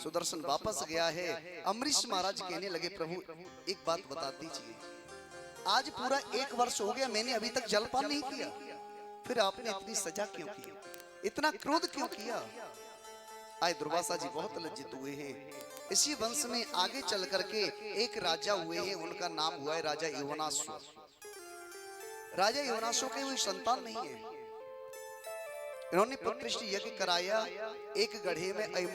सुदर्शन वापस गया है। अम्बरीश महाराज कहने लगे प्रभु एक बात बता दीजिए, आज पूरा 1 वर्ष हो गया मैंने अभी तक जलपान नहीं किया, फिर आपने इतनी सजा क्यों की, इतना क्रोध क्यों किया। आए दुर्वासा जी बहुत लज्जित हुए हैं। इसी वंश में आगे चल करके एक राजा हुए हैं, उनका नाम हुआ है राजा योनासो। राजा योनासो के कोई संतान नहीं है। इन्होंने पुत्रष्ट यज्ञ कराया, एक गढ़े में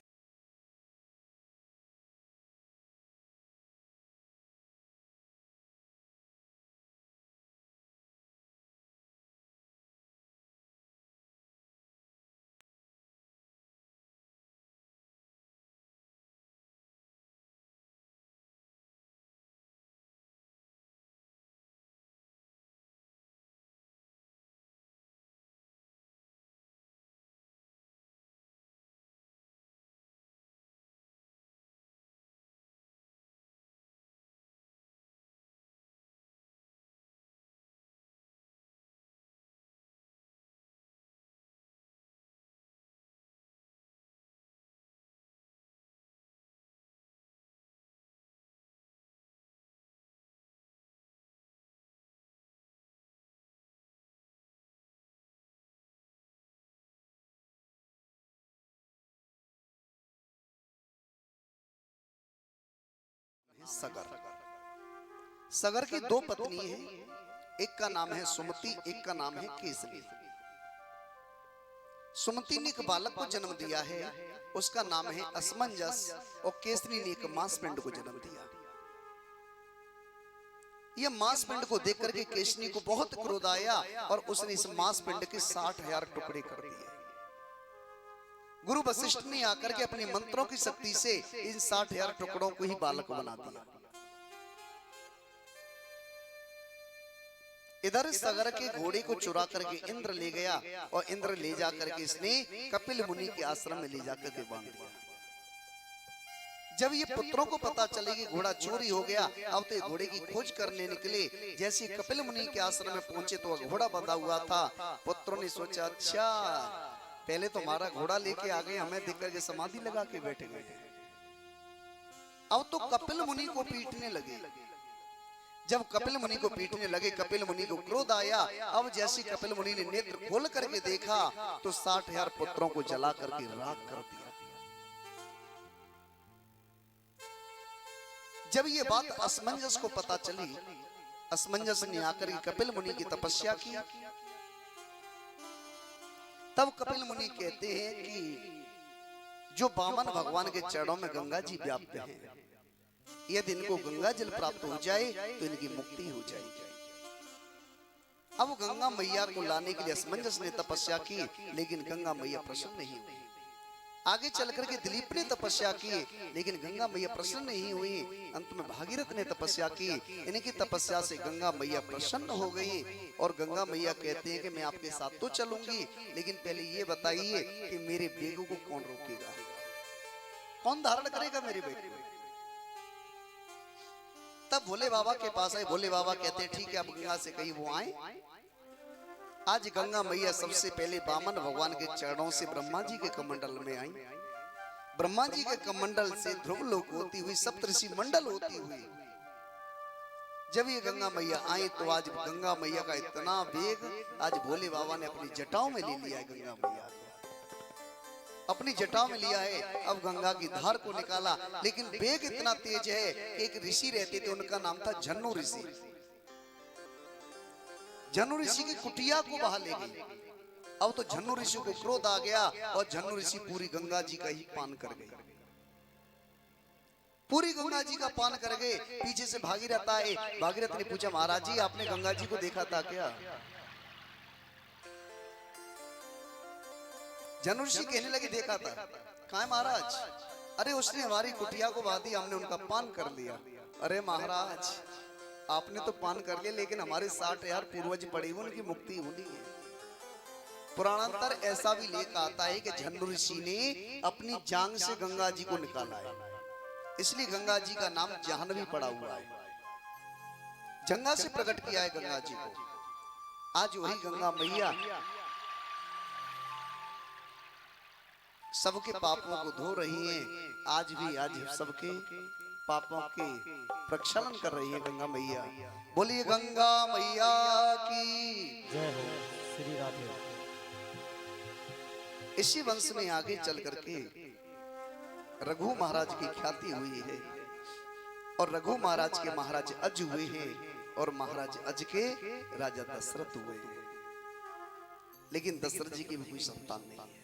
सगर। सगर की 2 पत्नी है, एक का नाम है सुमति, एक का नाम है केसरी। सुमति ने एक बालक को जन्म दिया है, उसका नाम है असमंजस, और केसरी ने एक मांसपिंड को जन्म दिया। यह मांसपिंड को देख करके केसरी को बहुत क्रोध आया और उसने इस मांसपिंड के 60,000 टुकड़े कर दिए। गुरु वशिष्ठ ने आकर के अपने मंत्रों की शक्ति से इन 60,000 टुकड़ों को ही बालक बना दिया। इधर सगर के घोड़े को चुरा करके इंद्र ले गया और इंद्र ले जाकर के इसने कपिल मुनि के आश्रम में ले जाकर के बांध दिया। जब ये पुत्रों को पता चले कि घोड़ा चोरी हो गया, अब तो घोड़े की खोज करने निकले। जैसे कपिल मुनि के आश्रम में पहुंचे तो घोड़ा बंधा हुआ था। पुत्रों ने सोचा अच्छा पहले तो हमारा घोड़ा लेके आ गए, हमें देख करके समाधि लगा के बैठे गए। अब तो कपिल मुनि को पीटने लगे। जब कपिल मुनि को पीटने लगे, कपिल मुनि को क्रोध आया। अब जैसे कपिल मुनि ने नेत्र खोल करके देखा तो 60,000 पुत्रों को जला करके राख कर दिया। जब ये बात असमंजस को पता चली, असमंजस ने आकर कपिल मुनि की तपस्या की। तब कपिल मुनि कहते हैं कि जो वामन भगवान के चरणों में गंगा जी व्याप्त हैं, यदि इनको गंगा जल प्राप्त हो जाए तो इनकी मुक्ति हो जाएगी। अब गंगा मैया को लाने के लिए असमंजस ने तपस्या की, लेकिन गंगा मैया प्रसन्न नहीं हुई। आगे चल करके दिलीप ने तपस्या की, लेकिन गंगा मैया प्रसन्न नहीं हुई। अंत में भागीरथ ने तपस्या की। इनकी तपस्या से गंगा मैया प्रसन्न हो गई और गंगा मैया कहते हैं कि मैं आपके साथ तो चलूंगी, लेकिन पहले ये बताइए कि मेरे बेगों को कौन रोकेगा, कौन धारण करेगा मेरे बेग को। तब भोले बाबा के पास आए। भोले बाबा कहते हैं ठीक है, अब गंगा से कहीं वो आए। आज गंगा मैया सबसे पहले वामन भगवान के चरणों से ब्रह्मा जी के कमंडल में आई। ब्रह्मा जी के कमंडल से ध्रुव लोक होती हुई सप्तऋषि मंडल होती हुई जब ये गंगा मैया आई तो आज गंगा मैया का इतना वेग, आज भोले बाबा ने अपनी जटाओं में ले लिया है। गंगा मैया अपनी जटाओं में लिया है। अब गंगा की धार को निकाला, लेकिन वेग इतना तेज है कि एक ऋषि रहते थे, उनका नाम था झन्नू ऋषि। झन्नू ऋषि की कुटिया को बहा ले गई। अब तो झन्नू ऋषि को क्रोध आ गया और झन्नू ऋषि पूरी गंगा जी का ही पान कर गए। पूरी गंगा जी का पान कर गए। पीछे से भागीरथ आए। भागीरथ ने पूछा महाराज जी आपने गंगा जी को देखा था क्या? झन्नू ऋषि कहने लगे देखा था। कहाँ है महाराज? अरे उसने हमारी कुटिया को बहा दी, हमने उनका पान कर लिया। अरे महाराज आपने तो पान कर लिया, लेकिन हमारे 60,000 पूर्वज पड़े हुए, उनकी मुक्ति होनी है। पुराणांतर ऐसा भी लेख आता है कि झन्नू ऋषि ने अपनी जांग से गंगा जी को निकाला है, इसलिए गंगा जी का नाम जाह्नवी पड़ा हुआ है। जंगा से प्रकट किया है गंगा जी को। आज वही गंगा मैया सबके पापों को धो रही हैं। आज भी आज सबके पापों के प्रक्षालन कर रही है गंगा मैया। बोलिए गंगा मैया की जय हो श्री राधे। इसी वंश में आगे चल करके रघु महाराज की ख्याति हुई है और रघु महाराज के महाराज अज हुए हैं और महाराज अज के राजा दशरथ हुए हैं। लेकिन दशरथ जी की भी कोई संतान नहीं है।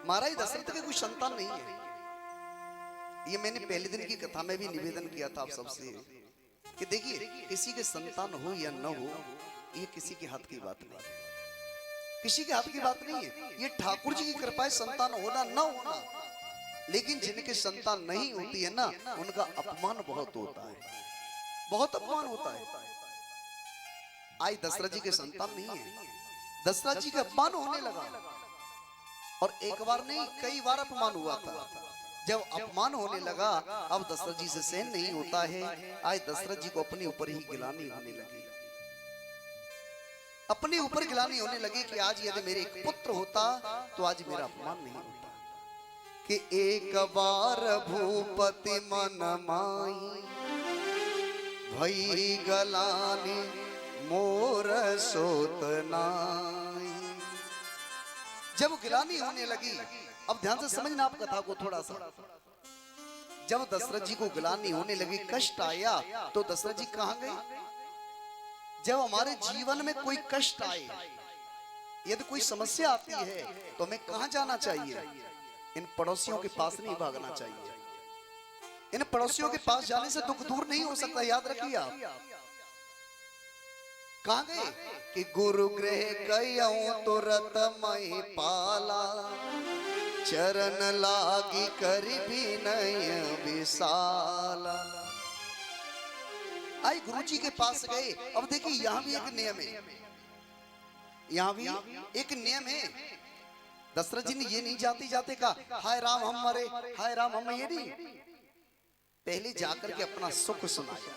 महाराज दशरथ के कोई संतान नहीं है। ये मैंने पहले दिन की कथा में भी निवेदन किया था आप सबसे कि देखिए किसी के संतान हो या न हो ये किसी के हाथ की बात नहीं है, किसी के हाथ की बात नहीं है। ये ठाकुर जी की कृपा है संतान होना न होना। लेकिन जिनके संतान नहीं होती है ना उनका अपमान बहुत होता है, बहुत अपमान होता है। आज दशरथ जी के संतान नहीं है, दशरथ जी का अपमान होने लगा और एक बार नहीं कई बार अपमान हुआ था। जब अपमान होने लगा अब दशरथ जी से सहन नहीं होता है। आज दशरथ जी को अपने ऊपर ही गिलानी होने लगी, अपने ऊपर गिलानी होने लगी कि आज यदि मेरे एक पुत्र होता तो आज मेरा अपमान नहीं होता। कि एक बार भूपति मन माई भई गलानी मोर सोत नाई। जब गिलानी होने लगी, अब ध्यान से समझना आप कथा को थोड़ा सा। जब दशरथ जी को गिलानी होने लगी, कष्ट आया, तो दशरथ जी कहां गए? जब हमारे जीवन में कोई कष्ट आए, यदि कोई समस्या आती है तो हमें कहां जाना चाहिए? इन पड़ोसियों के पास नहीं भागना चाहिए। इन पड़ोसियों के पास जाने से दुख दूर नहीं हो सकता, याद रखिए आप। कहां गए? कि गुरु गृह गयऊं तुरत मई पाला चरण लागी करी भी नय विशाला। आई गुरु जी के पास गए। अब देखिए यहां भी एक नियम है, यहां भी एक नियम है। दशरथ जी ने ये नहीं जाते जाते कहा हाय राम हम मरे, हाय राम हम, ये नहीं। पहले जाकर के अपना सुख सुनाया,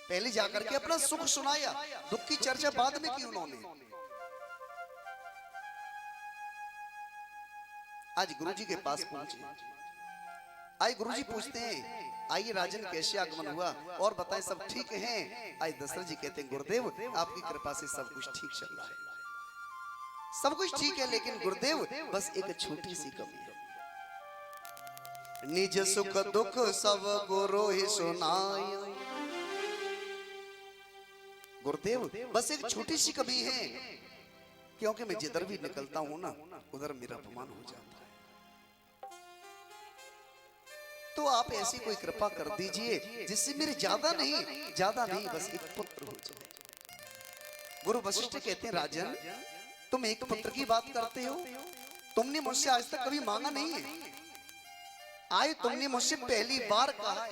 पहले जाकर के अपना सुख सुनाया। दुख की चर्चा बाद में की उन्होंने। आज गुरु जी के पास पहुंचे। आई गुरु जी पूछते हैं आइए राजन कैसे आगमन हुआ और बताएं सब ठीक हैं? आज दशरथ जी कहते हैं गुरुदेव आपकी कृपा से सब कुछ ठीक चल रहा है, सब कुछ ठीक है, लेकिन गुरुदेव बस एक छोटी सी कमी है। निज सुख दुख सब गुरु ही सुनाया। गुरुदेव बस एक छोटी सी कमी है, क्योंकि मैं जिधर भी निकलता हूं ना उधर मेरा अपमान हो जाता है। तो आप ऐसी कोई कृपा कर दीजिए जिससे मेरे ज्यादा नहीं बस एक पुत्र हो जाए। गुरु वशिष्ठ कहते हैं राजन तुम एक पुत्र की बात करते हो, तुमने मुझसे आज तक कभी मांगा नहीं है। आज तुमने मुझसे पहली बार कहा है,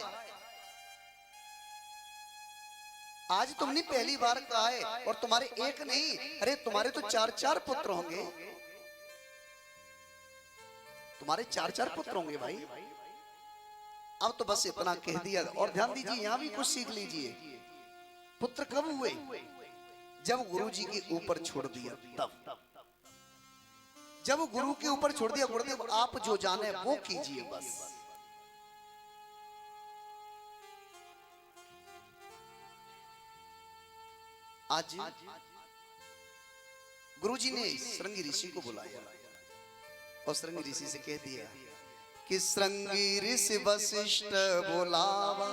आज तुमने पहली बार कहा है। और तुम्हारे एक नहीं, अरे तुम्हारे तो 4-4 पुत्र होंगे, तुम्हारे 4-4 पुत्र होंगे भाई। अब तो बस इतना कह दिया। और ध्यान दीजिए यहां भी कुछ सीख लीजिए। पुत्र कब हुए? जब गुरु जी के ऊपर छोड़ दिया, तब जब गुरु के ऊपर छोड़ दिया, गुरुदेव आप जो जाने वो कीजिए बस। आज गुरुजी ने श्रृंगी ऋषि को बुलाया और श्रृंगी ऋषि से कह दिया कि श्रृंगी ऋषि वशिष्ठ बुलावा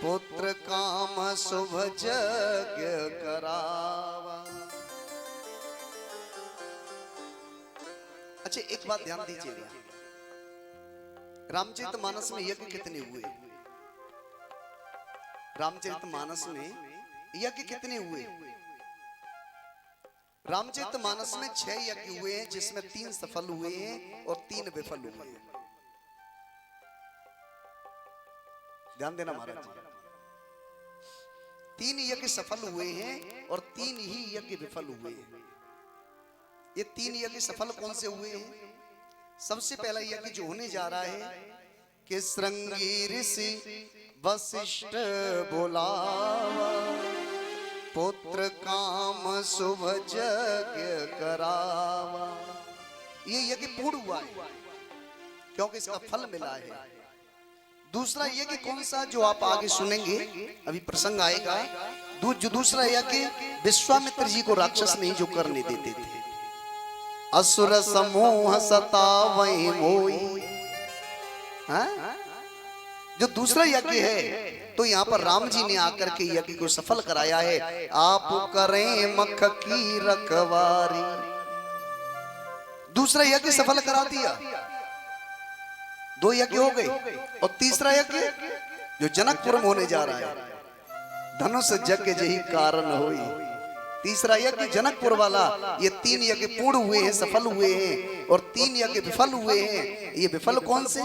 पुत्र काम शुभ यज्ञ करावा। अच्छा एक बात ध्यान दीजिएगा, रामचरितमानस में यज्ञ कितने हुए? रामचरितमानस में यज्ञ कितने हुए? रामचरितमानस में 6 यज्ञ हुए हैं, जिसमें 3 सफल हुए हैं और 3 विफल हुए हैं। ध्यान देना महाराज जी, 3 यज्ञ सफल हुए हैं और 3 ही यज्ञ विफल हुए हैं। ये 3 यज्ञ सफल कौन से हुए हैं? सबसे पहला यज्ञ जो होने जा रहा है कि श्रृंगी ऋषि वशिष्ठ बुलावा पुत्र काम शुभ यज्ञ करावा। ये यज्ञ पूर्ण हुआ है क्योंकि इसका फल मिला है। दूसरा यज्ञ कौन सा, जो आप आगे सुनेंगे, अभी प्रसंग आएगा। जो दूसरा यज्ञ विश्वामित्र जी को राक्षस नहीं जो करने देते थे। असुर समूह सतावई मोई, जो दूसरा यज्ञ है, तो यहाँ पर राम जी ने आकर के यज्ञ को सफल कराया है। आप करें मख की रखवारी, दूसरा यज्ञ सफल करा दिया। 2 यज्ञ हो गए। और तीसरा यज्ञ जो जनकपुर में होने जा रहा है, धनुष यज्ञ यही कारण होई। तीसरा यज्ञ जनकपुर वाला। ये 3 यज्ञ पूर्ण हुए हैं, सफल हुए हैं, और 3 यज्ञ विफल हुए हैं। ये विफल कौन से?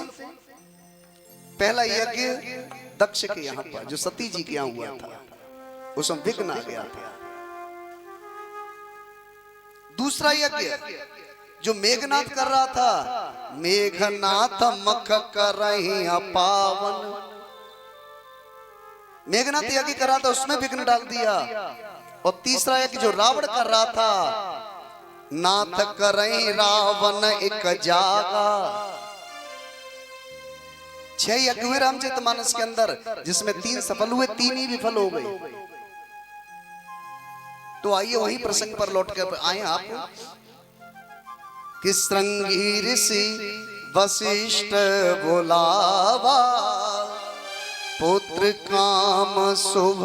पहला यज्ञ दक्ष के यहाँ पर, जो सती जी के यहाँ हुआ था, उसमें विघ्न आ गया था। दूसरा यज्ञ जो मेघनाथ कर रहा था, मेघनाथ मख कर रही पावन, मेघनाथ यज्ञ कर रहा था, उसमें विघ्न डाल दिया। और तीसरा यज्ञ जो रावण कर रहा था, नाथ कर रही रावण एक जागा। 6 यज्ञ हुए रामचरितमानस के अंदर, जिसमें 3 सफल हुए, 3 ही विफल हो गए। तो आइए वही प्रसंग पर लौट कर आए आप कि श्रृंगी ऋषि वशिष्ठ बोलावा, पुत्र काम शुभ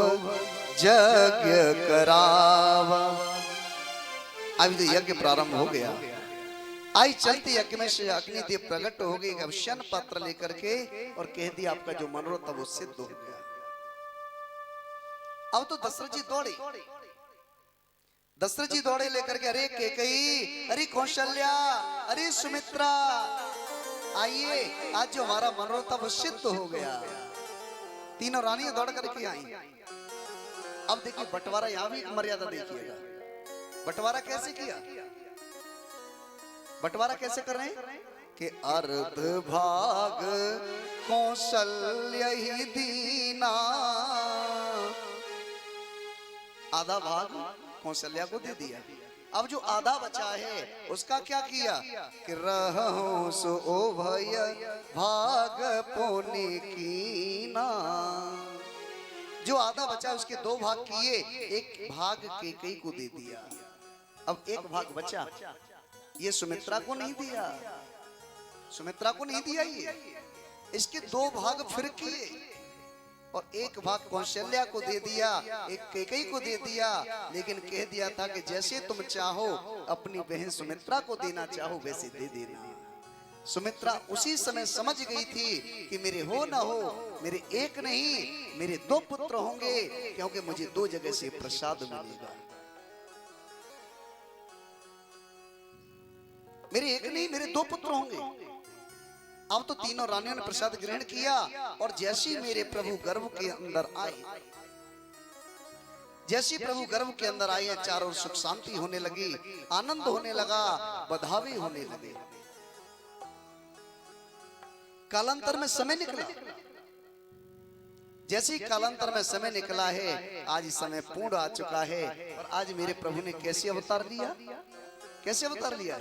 यज्ञ करावा। अभी तो यज्ञ प्रारंभ हो गया। आई चलते यज्ञ में से अग्निदेव प्रकट हो गए, अब शन पत्र लेकर के, और कह दिया आपका जो मनोरथ था वो सिद्ध हो गया। अब तो दशरथ जी दौड़े, दशरथ जी दौड़े लेकर के, अरे कैकेयी, अरे कौशल्या, अरे सुमित्रा, आइए, आज जो हमारा मनोरथ था वो सिद्ध हो गया। तीनों रानियां दौड़ करके आई। अब देखिए बंटवारा, यहां भी एक मर्यादा देखिएगा। बंटवारा कैसे किया? बंटवारा कैसे कर रहे हैं कि अर्ध भाग कौशल्य ही दीना, आधा भाग कौशल्या को दे दिया। अब जो आधा बचा है उसका क्या किया कि रहूं सो ओ भय भाग पोने कीना। जो आधा बचा उसके 2 भाग किए, 1 भाग कैकेयी को दे दिया। अब 1 भाग बचा, ये सुमित्रा को नहीं दिया, सुमित्रा को नहीं दिया। ये इसके 2 भाग फिर किए, और 1 भाग कौशल्या को दे दिया, 1 कैकेयी को दे दिया। लेकिन कह दिया था कि जैसे तुम चाहो, अपनी बहन सुमित्रा को देना चाहो वैसे दे देना। सुमित्रा उसी समय समझ गई थी कि मेरे हो ना हो, मेरे 1 नहीं, मेरे 2 पुत्र होंगे, क्योंकि मुझे 2 जगह से प्रसाद मिलेगा। मेरे 1 नहीं, मेरे 2 पुत्र होंगे। अब तो तीनों रानियों ने प्रसाद ग्रहण किया, और जैसी मेरे प्रभु गर्भ के अंदर आए, जैसी प्रभु गर्भ के अंदर आए, चारों सुख शांति होने लगी, आनंद होने लगा, बधावे होने लगे। कालांतर में समय निकला। जैसे ही कालांतर में समय निकला है, आज समय पूर्ण आ चुका है। और आज मेरे प्रभु ने कैसे अवतार लिया, कैसे अवतार लिया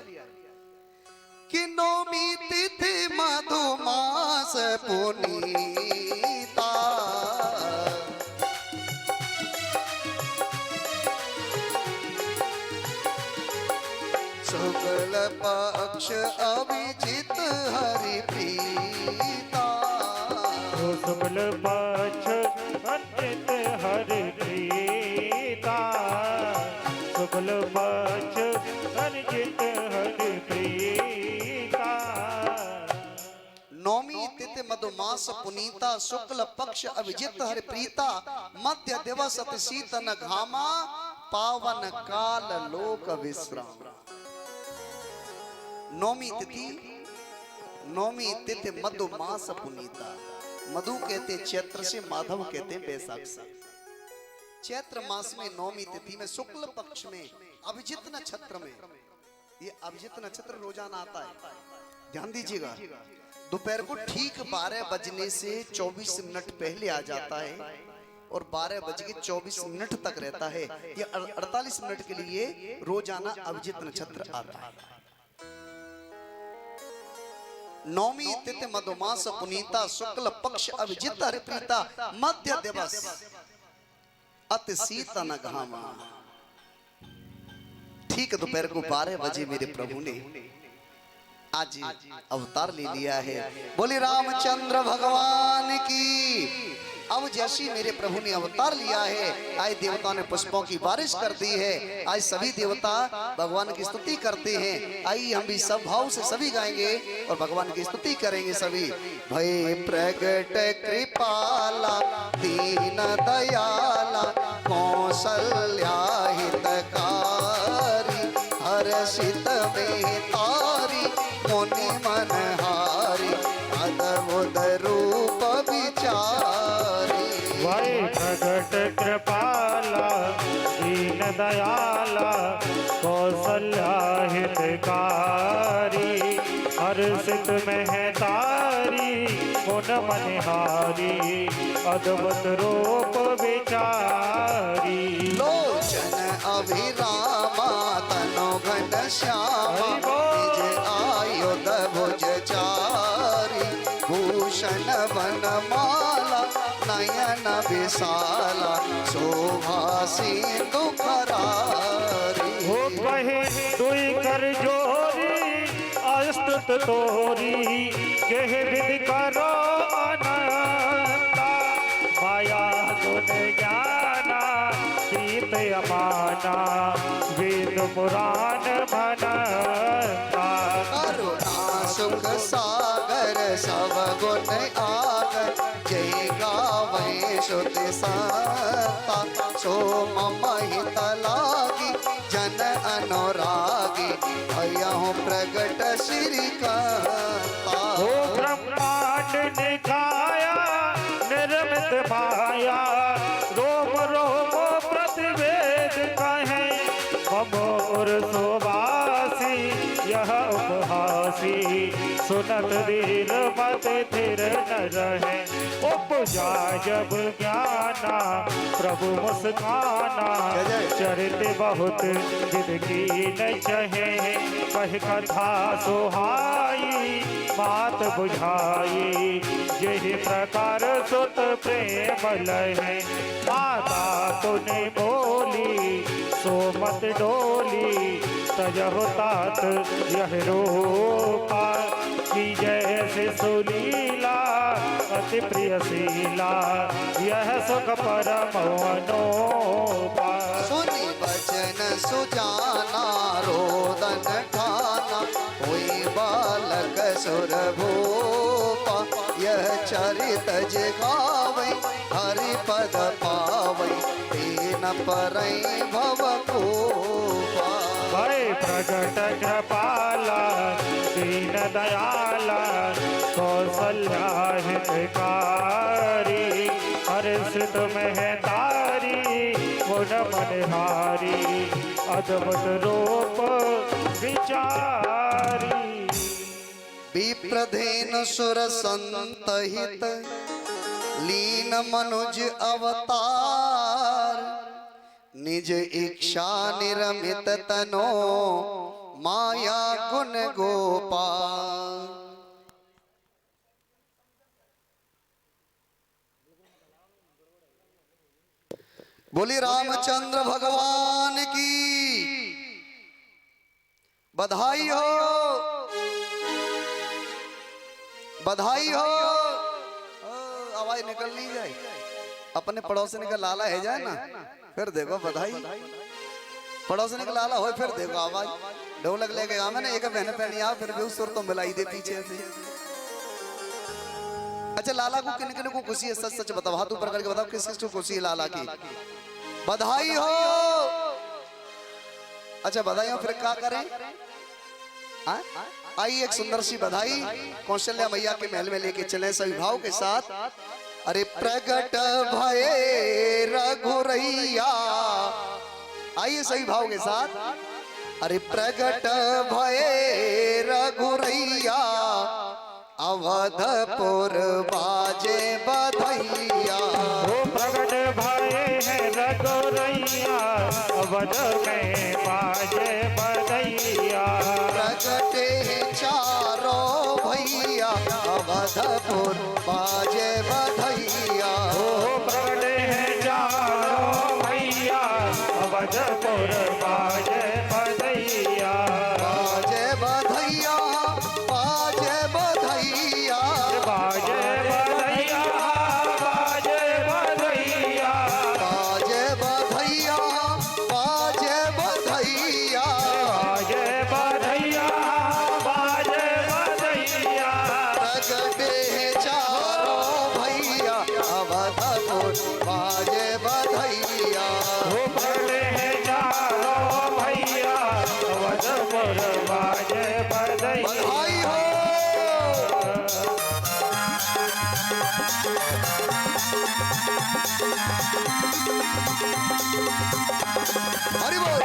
कि नौमी तिथि मधुमास पुनीता, शुक्ल पक्ष अभिजित हरि प्रीता। शुक्ल पक्ष अभिजित हरि प्रीता, शुक्ल पक्ष अभिजित हरि प्रीता। नौमी तिथि मधुमास पुनीता, शुक्ल पक्ष अभिजित हरि प्रीता, मध्य दिवस अति शीतन घामा, पावन काल लोक विश्राम। नौमी तिथि, नौमी तिथि मधुमास पुनीता। मधु कहते चैत्र से, माधव कहते बैसाख से। चैत्र मास में नौमी तिथि में शुक्ल पक्ष में अभिजित नक्षत्र में, ये अभिजित नक्षत्र रोजाना आता है, ध्यान दीजिएगा। दोपहर को ठीक 12 बजने से 24 मिनट पहले आ जाता है। और 12:24 तक रहता है। ये 48 मिनट के लिए रोजाना अभिजित नक्षत्र आता है। नौमी तिथि मधुमास पुनीता शुक्ल पक्ष अभिजित हरिप्रीता मध्य दिवस अति शीतन घामा। ठीक दोपहर को 12 बजे मेरे प्रभु ने आज अवतार ले लिया है। बोले रामचंद्र भगवान की। अब जैसी मेरे प्रभु ने अवतार लिया है, आज देवताओं ने पुष्पों की बारिश कर दी है। आज सभी देवता भगवान की स्तुति करते हैं। आइए हम भी सब भाव से सभी गाएंगे और भगवान की स्तुति करेंगे सभी। भय प्रगट कृपाला दीन दयाला कौशल्या हितकारी हर्षित में तारी मुनि मनहारी अद्भुत रूप विचारी। वै प्रगट कृपाला दीन दयाला कौशल्या हितकारी हर्षित में तारी मुन मनहारी अद्भुत रूप विचारी। लोचन अभिरामा तनो घन श्यामा निज आयुध भुज चारी भूषण वनमाला नयन विशाला शोभा सिंधु करारी। हो कहे दुई कर जोरी अस्तुत तोरी कह विधि करो अनंता माया गुण ज्ञाना प्रीत अमाना वेद पुराण भनता। करुणा सुख सागर सब गुण आगर जय गावे श्रुति संता सोम महित लागी जन अनुरागी भयहु प्रगट श्री कांता। हो ब्रह्मांड निकाया निर्मित माया रोम रोम प्रतिवेद कहे ममोर सुवासी यह उपहासी सुनत दीन मत थिर न रहे। उपजा जब ज्ञाना प्रभु मुस्काना चरित बहुत जिंदगी न चहे कह कथा सुहाई बात बुझाई यही प्रकार सुत प्रेम लहे। माता तूने बोली सो मत डोली तजहु तात यह रूपा की जैसे सुलीला अति प्रिय शीला यह सुख परम अनोपा। सुनी बचन सुजाना रोदन ठाना हुई बालक सुर भूपा यह चरित जगावे हरि पद पावे तेन परई भव कोपा। भय प्रगट कृपाला दीन दयाला कौशल्या हितकारी हर्षित में तारी गुण मनहारी अद्भुत रूप विचारी। विप्रधेन सुर संतहित लीन मनुज अवतार निज इच्छा निरमित तनो माया गुण गोपाल। बोली रामचंद्र भगवान की बधाई हो बधाई हो। आवाज निकल नहीं जाए अपने पड़ोसी का लाला है जाए ना फिर देखो बधाई पड़ोसी का लाला हो फिर देखो आवाज ढोलक लेके आ मैंने एक बहन पहनी आ फिर भी उस सुर तो मिलाई दे पीछे से। अच्छा लाला को किन किन को खुशी है सच सच बताओ हाथ ऊपर करके बताओ किस किस को खुशी है लाला की बधाई हो। अच्छा बधाई हो फिर क्या करें आई एक सुंदर सी बधाई कौशल्या मैया के महल में लेके चले सभी भाव के साथ। अरे प्रगट भये रघुरैया आइए सभी भाव के साथ। अरे प्रगट भये रघुरैया अवधपुर बाजे बधैया। प्रगट अवध में बाजे बधैया। प्रगटे चारों भैया अवधपुर बाजे बधैया। ओ प्रगटे हैं चारों भैया अवधपुर बाजे बधैया। बाजे बधैया बाजे बधैया बाजे बधैया बाजे बधैया। बाजे बधैया बाजे बधैया। बाजे बधैया बाजे बधैया। प्रगटे चारों भैया अवधपुर बाजे बधैया। ओ प्रगटे हैं चारों भैया अवधपुर बाजे बधैया। बधाई हो। हरि बोल।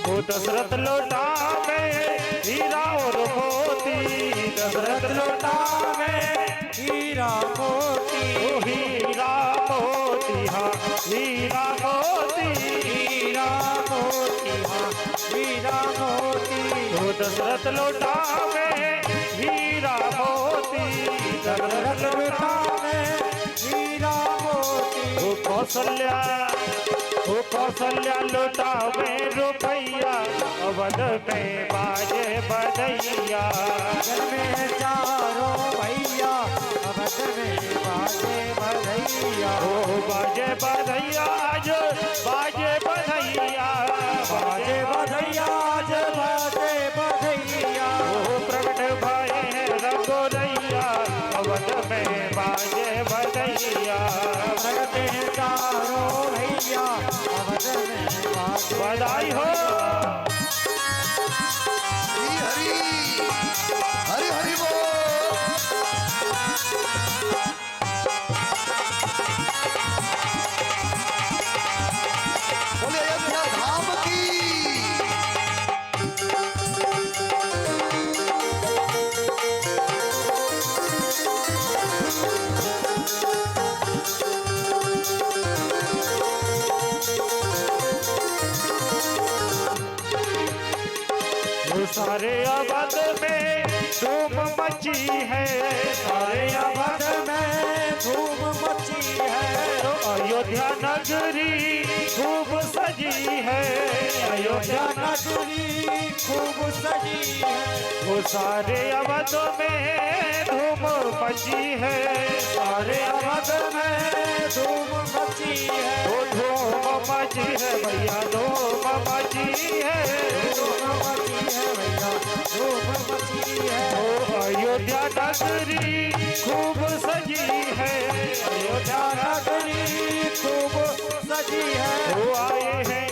वो दशरथ लौटा में हीरा और मोती। दशरथ लौटा में हीरा मोती। ओ हीरा मोती हाँ हीरा मोती। हीरा मोती हाँ हीरा मोती। वो दशरथ लौटा में हीरा मोती। दशरथ लौटा में हीरा मोती। वो कौशल्या ओ कौशल्या लौटा में रुपैया अवध में बाजे बधैया। में चारों भैया अवध में बाजे बधैया। ओ बाजे बधैया आज बाजे बधैया। बाजे बधैया आज बाजे बधैया। ओ प्रगट भाई है रघुरैया अवध में बाजे बधैया। प्रगट है चारों भैया अवध में बाजे बधाई हो। हरि हरि हरि हरि बोल। बोले अयोध्या धाम की। वो सारे अवध में धूम मची है। सारे अवध में धूम मची है। तो अयोध्या नगरी खूब सजी है। अयोध्या नगरी खूब सजी है। वो सारे अवध में धूम मची है। सारे अवध में धूम मची है। वो धूम मची है भैया धूम मची है। धूम मची है भैया धूम मची है। ओ अयोध्या नगरी खूब सजी है। अयोध्या नगरी खूब सजी है। वो आए हैं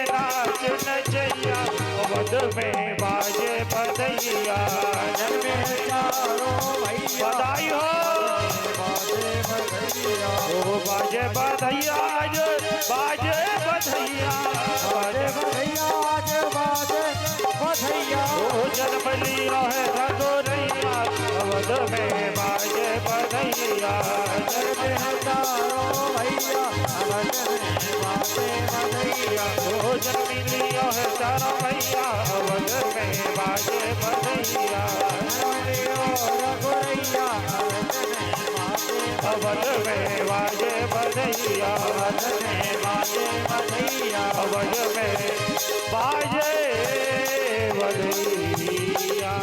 नाच नचैया अवध में बाजे बधैया। जन में चारों भैया बधाई हो। बाजे बधैया ओ बाजे बधैया आज बाजे बधैया। बाजे बधैया आज बाजे बधैया। ओ जन्म लिया है रघुरैया अवध में बाजे बधैया। जन्म है चारों भैया अवध में बाजे बधैया। ओ जन्म लिया है चारों भैया अवध में बाजे बधैया। रघुरैया अवध में बाजे बधैया। अवध में बाजे बधैया। अवध में बाजे बधैया।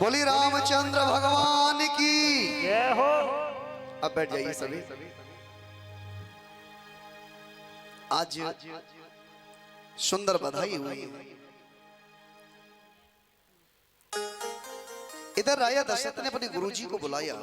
बोली रामचंद्र भगवान की जय हो। अब बैठ जाइए सभी। आज सुंदर बधाई हुई है। इधर राजा दशरथ ने अपने गुरुजी को बुलाया।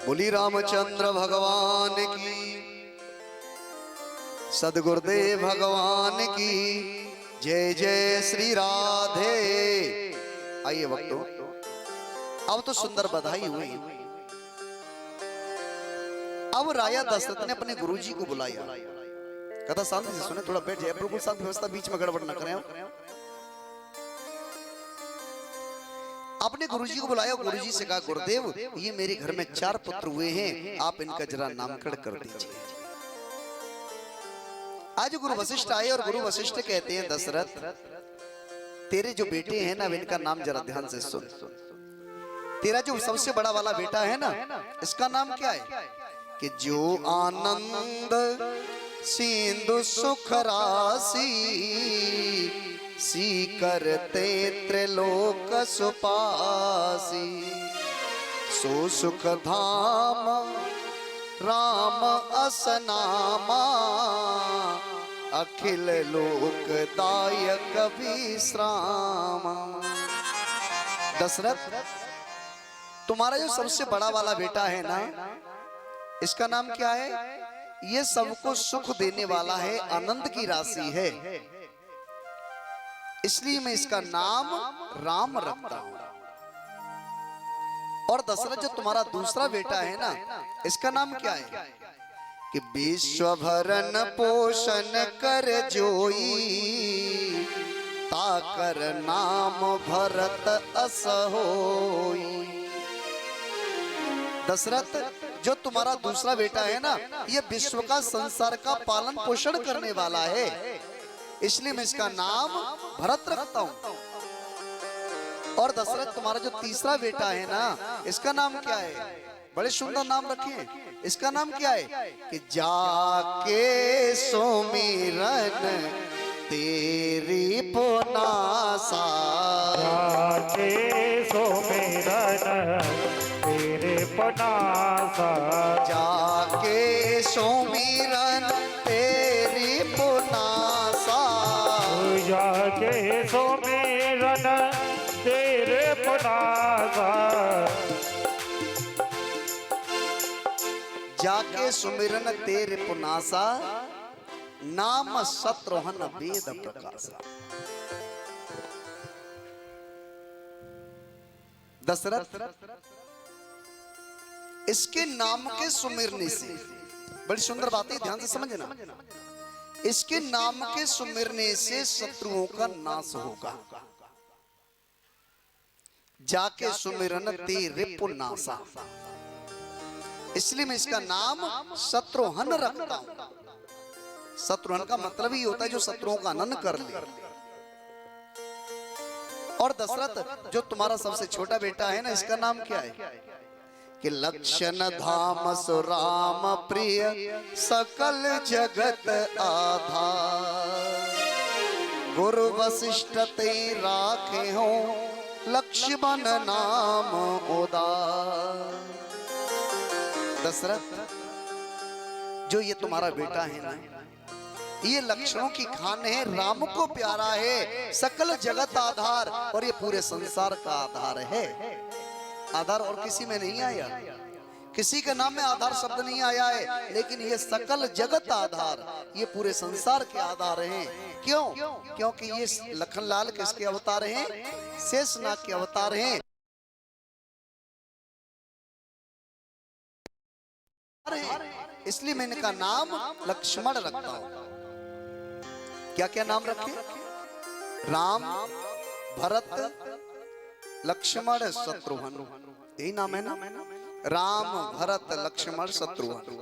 बोली रामचंद्र भगवान की, सदगुरुदेव भगवान की जय जय श्री राधे। आइए भक्तों, अब तो सुंदर बधाई हुई। अब राजा दशरथ ने अपने गुरुजी को बुलाया। कथा शांति से सुने, थोड़ा बैठ जाए, बिल्कुल शांति व्यवस्था, बीच में गड़बड़ न करें। अपने गुरुजी को बुलाया। गुरुजी से कहा, गुरुदेव ये मेरे घर में 4 पुत्र हुए हैं, आप इनका जरा नामकरण कर दीजिए। आज गुरु वशिष्ठ आए और गुरु वशिष्ठ कहते हैं, दशरथ तेरे जो बेटे हैं ना, इनका नाम जरा ध्यान से सुन। तेरा जो सबसे बड़ा वाला बेटा है ना, इसका नाम क्या है? कि जो आनंद सिंधु सुख राशि, सी करते त्रिलोक सुपासी, सो सुख धाम राम असनामा, अखिल लोक दायक विश्राम। दशरथ तुम्हारा जो सबसे बड़ा वाला बेटा है ना, इसका नाम क्या है? ये सबको सुख देने वाला है, आनंद की राशि है, इसलिए मैं इसका नाम राम रखता हूं। और दशरथ जो तुम्हारा दूसरा बेटा है ना, इसका नाम क्या है? कि विश्व भरण पोषण कर जोई, ताकर नाम भरत अस होई। दशरथ जो तुम्हारा दूसरा बेटा है ना, ये विश्व का, संसार का पालन पोषण करने वाला है, इसलिए मैं इसका नाम भरत रखता हूं। और दशरथ तुम्हारा जो तीसरा बेटा है ना, इसका नाम क्या है? बड़े सुंदर नाम रखे। इसका नाम क्या है? कि जाके सुमिरन तेरी पुनासा, जाके सुमिरन तेरे पुनासा, जाके सुमिरन तेरी पुनासा, जाके सुमिरन तेरे पुनासा, जाके सुमिरन तेरे पुनासा, नाम शत्रुघ्न वेद प्रकाशा। दशरथ इसके नाम के सुमिरने से, बड़ी सुंदर बात है, ध्यान से समझना, इसके नाम के सुमिरने से शत्रुओं का नाश होगा। जाके सुमिरन तेरे पुनासा, इसलिए मैं इसका नाम शत्रुघ्न रखता हूं। शत्रुघ्न का मतलब ही होता है जो शत्रुओं का हनन कर ले। और दशरथ जो तुम्हारा सबसे छोटा बेटा है ना, इसका नाम क्या है? कि लक्षण धाम सुराम प्रिय, सकल जगत आधार, गुरु वशिष्ठ ते राखे हो, लक्ष्मण नाम उदार। दशरथ जो ये तुम्हारा बेटा है ना, ये लक्षणों की खान है, राम को प्यारा है, सकल जगत आधार, और ये पूरे संसार का आधार है। आधार और किसी में नहीं आया, किसी के नाम में आधार शब्द नहीं आया है, लेकिन ये सकल जगत आधार, ये पूरे संसार के आधार हैं। क्यों? क्योंकि ये लखनलाल किसके अवतार हैं? शेषनाग के अवतार हैं। इसलिए मैंने इनका नाम लक्ष्मण रखता हूं। क्या क्या नाम रखे? राम, भरत, लक्ष्मण, शत्रुघ्न, यही नाम है ना? राम, भरत, लक्ष्मण, शत्रुघ्न,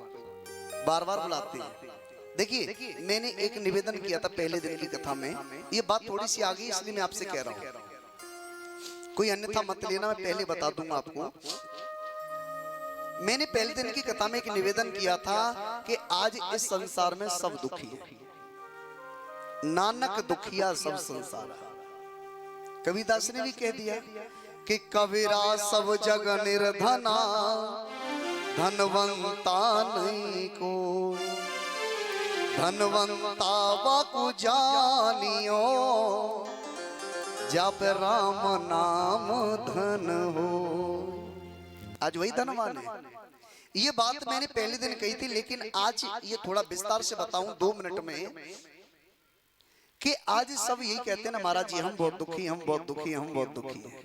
बार बार बुलाते हैं। देखिए मैंने एक निवेदन किया था पहले दिन की कथा में, ये बात थोड़ी सी आ गई, इसलिए मैं आपसे कह रहा हूं, कोई अन्यथा मत लेना, मैं पहले बता दूंगा आपको। मैंने पहले दिन की कथा में एक निवेदन किया था कि आज इस संसार में सब दुखी है, नानक दुखिया सब संसार। कबीरदास ने भी कह दिया कि कबीरा सब जग निर्धना, धनवंता नहीं को, धनवंता बाकु जानियो, जप राम नाम धन हो। आज वही धनवान है। ये बात मैंने पहले दिन कही थी, लेकिन आज ये थोड़ा विस्तार से बताऊं 2 मिनट में कि आज सब यही कहते हैं ना महाराज जी हम बहुत दुखी, हम बहुत दुखी, हम बहुत दुखी हैं।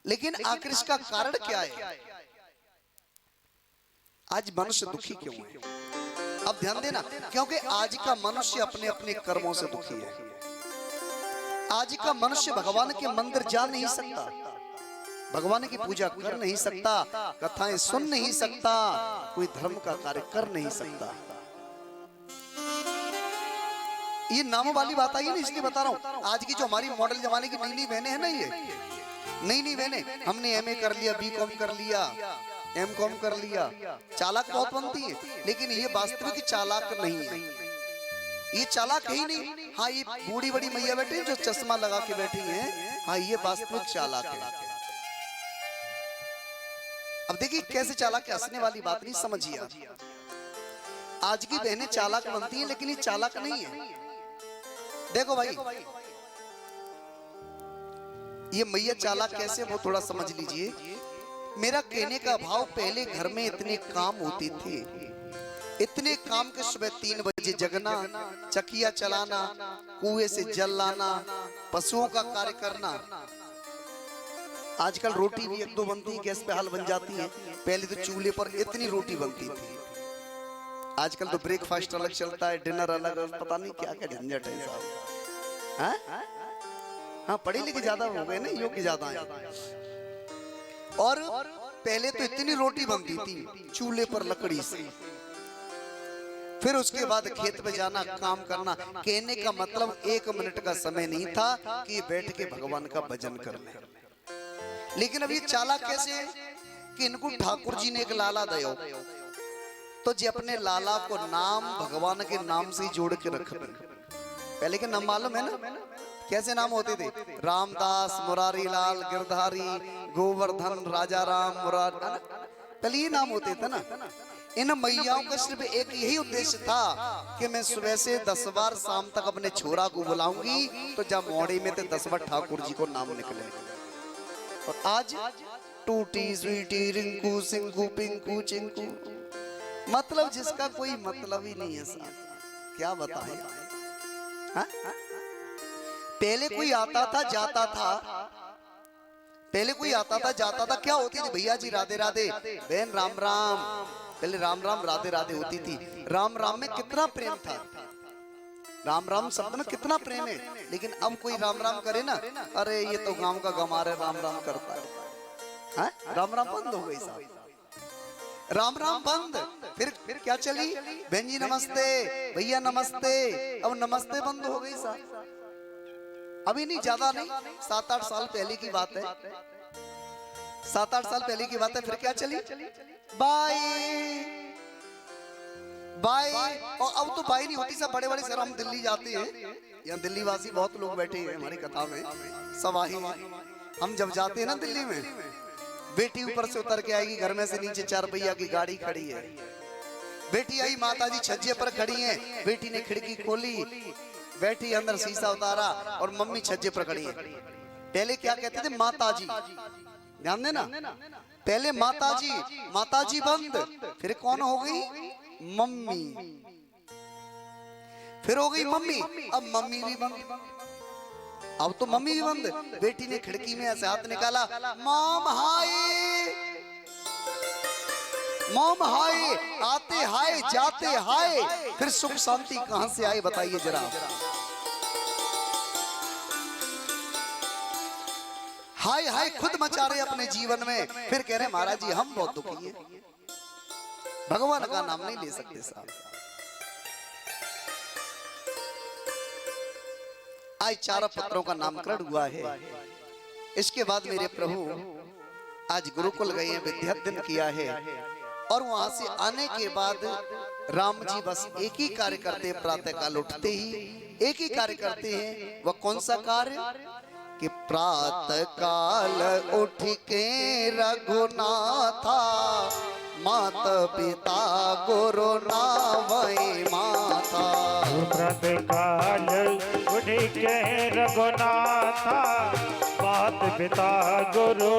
लेकिन आखिर इसका कारण क्या है? आज मनुष्य दुखी क्यों है? अब ध्यान देना, क्योंकि आज का मनुष्य अपने अपने कर्मों से दुखी है। आज का मनुष्य भगवान के मंदिर जा नहीं सकता, भगवान की पूजा कर नहीं सकता, कथाएं सुन नहीं सकता, कोई धर्म का कार्य कर नहीं सकता। ये नामों वाली बात आई नहीं, इसलिए बता रहा हूं। आज की जो हमारी मॉडल जमाने की नई नई बहनें हैं ना, ये नई नई बहनें, हमने एमए कर लिया, बीकॉम कर लिया, एमकॉम कर लिया, चालाक बहुत बनती है, लेकिन ये वास्तविक चालाक नहीं है। ये चालाक ही नहीं। हाँ, ये बूढ़ी बड़ी मैया बैठी जो चश्मा लगा के बैठी हैं, हाँ ये वास्तविक चालाक है। अब देखिए कैसे चालाक है, हंसने वाली बात नहीं, समझिए। आज की बहनें चालाक बनती हैं, लेकिन ये चालाक नहीं है। देखो भाई, ये मैया चालाक कैसे, वो थोड़ा समझ लीजिए। मेरा कहने का भाव, पहले घर में इतने काम होते थे, इतने काम के सुबह 3 बजे जगना, चकिया चलाना, कुएं से जल लाना, पशुओं का कार्य करना। आजकल रोटी भी 1-2 बनती है, गैस पे हाल बन जाती है। पहले तो चूल्हे पर इतनी रोटी बनती थी। आजकल तो ब्रेकफास्ट अलग चलता है, डिनर अलग, पता नहीं क्या क्या झंझट है साहब। हाँ हाँ, पढ़े लिखे ज्यादा हो गए ना, योग्य ज्यादा है। और पहले तो इतनी रोटी बनती थी चूल्हे पर लकड़ी से, फिर उसके बाद खेत में जाना, काम करना। कहने का मतलब 1 मिनट का समय नहीं था कि बैठ के भगवान का भजन कर ले। लेकिन अब ये चालाक कैसे है कि इनको ठाकुर जी ने एक लाला दयो, तो जी अपने लाला को नाम भगवान के नाम से ही जोड़ के रख दे। पहले के नाम मालूम है ना, कैसे नाम होते थे? रामदास, मुरारी लाल, गिरधारी, गोवर्धन, राजा राम, मुरारी, पहले ये नाम होते थे ना। इन मैयाओं का सिर्फ एक यही उद्देश्य था कि मैं सुबह से 10 बार शाम तक अपने छोरा को बुलाऊंगी, तो जब मोड़ी में तो 10 बार ठाकुर जी को नाम निकले। और आज टूटी स्वीटी, रिंकू, सिंकू, पिंकू, चिंकू, मतलब जिसका कोई मतलब ही नहीं है साहब। क्या बताएं? हाँ? पहले कोई आता था जाता था, पहले कोई आता था जाता था, क्या होती थी? भैया जी राधे राधे, बहन राम राम। पहले राम राम राधे राधे होती थी। राम राम में कितना प्रेम था, राम राम शब्द में कितना प्रेम है। लेकिन अब कोई राम राम करे ना, अरे ये तो गांव का गमार है, राम राम करता है। हाँ? राम राम बंद हो गई साहब, राम राम बंद। फिर क्या चली? बहन जी नमस्ते, भैया नमस्ते, अब नमस्ते बंद हो गई साहब। अभी नहीं, ज्यादा नहीं, 7-8 साल पहले की बात है, 7-8 साल पहले की बात है। फिर क्या चली? Bye bye. और अब तो बाय नहीं होती, सब बड़े बड़े शहर, हम दिल्ली जाते हैं, यहाँ दिल्ली वासी बहुत लोग बैठे हैं हमारी कथा में, सवाही। हम जब जाते हैं ना दिल्ली में, बेटी ऊपर से उतर के आएगी, घर में से नीचे 4 पहिया की गाड़ी खड़ी है, बेटी आई, माताजी छज्जे पर खड़ी हैं, बेटी ने खिड़की खोली, बैठी, अंदर शीशा उतारा, और मम्मी छज्जे पर खड़ी है। पहले क्या कहते थे? माताजी। ध्यान देना, पहले माताजी, माताजी बंद, फिर कौन हो गई? मम्मी, फिर हो गई मम्मी, अब मम्मी भी बंद, अब तो मम्मी भी बंद। बेटी ने खिड़की में ऐसे हाथ निकाला, मॉम हाय, मॉम हाय, आते हाय जाते हाय, फिर सुख शांति कहां से आए बताइए जरा। हाय हाय खुद मचा रहे अपने जीवन में, फिर कह रहे महाराज जी हम बहुत दुखी हैं, भगवान का नाम नहीं ले सकते साहब। आज 4 पुत्रों का नामकरण हुआ है। इसके बाद मेरे प्रभु आज गुरुकुल गए हैं, विद्याध्ययन किया है। और वहां से आने के बाद राम जी बस एक ही कार्य करते हैं, प्रातः काल उठते ही एक ही कार्य करते हैं। वह कौन सा कार्य कि प्रातः काल उठ के रघुनाथा माता पिता गुरु नावै माता। प्रातः काल उठ के रघुनाथा मात पिता गुरु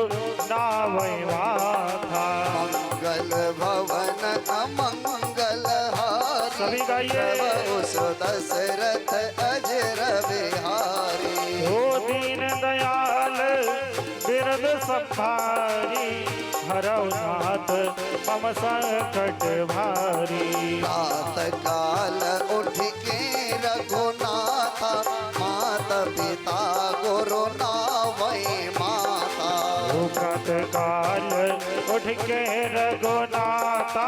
नावै माता। मंगल भवन अमंगल हारी सभी गाइए। दशरथ अजर बिहारी। हो दीन दयाल बिरद संभारी हरौ नाथ मम संकट भारी। प्रातः काल उठ के रघुनाथा माता पिता गुरु नावै माता। प्रातः काल उठ के रघुनाथा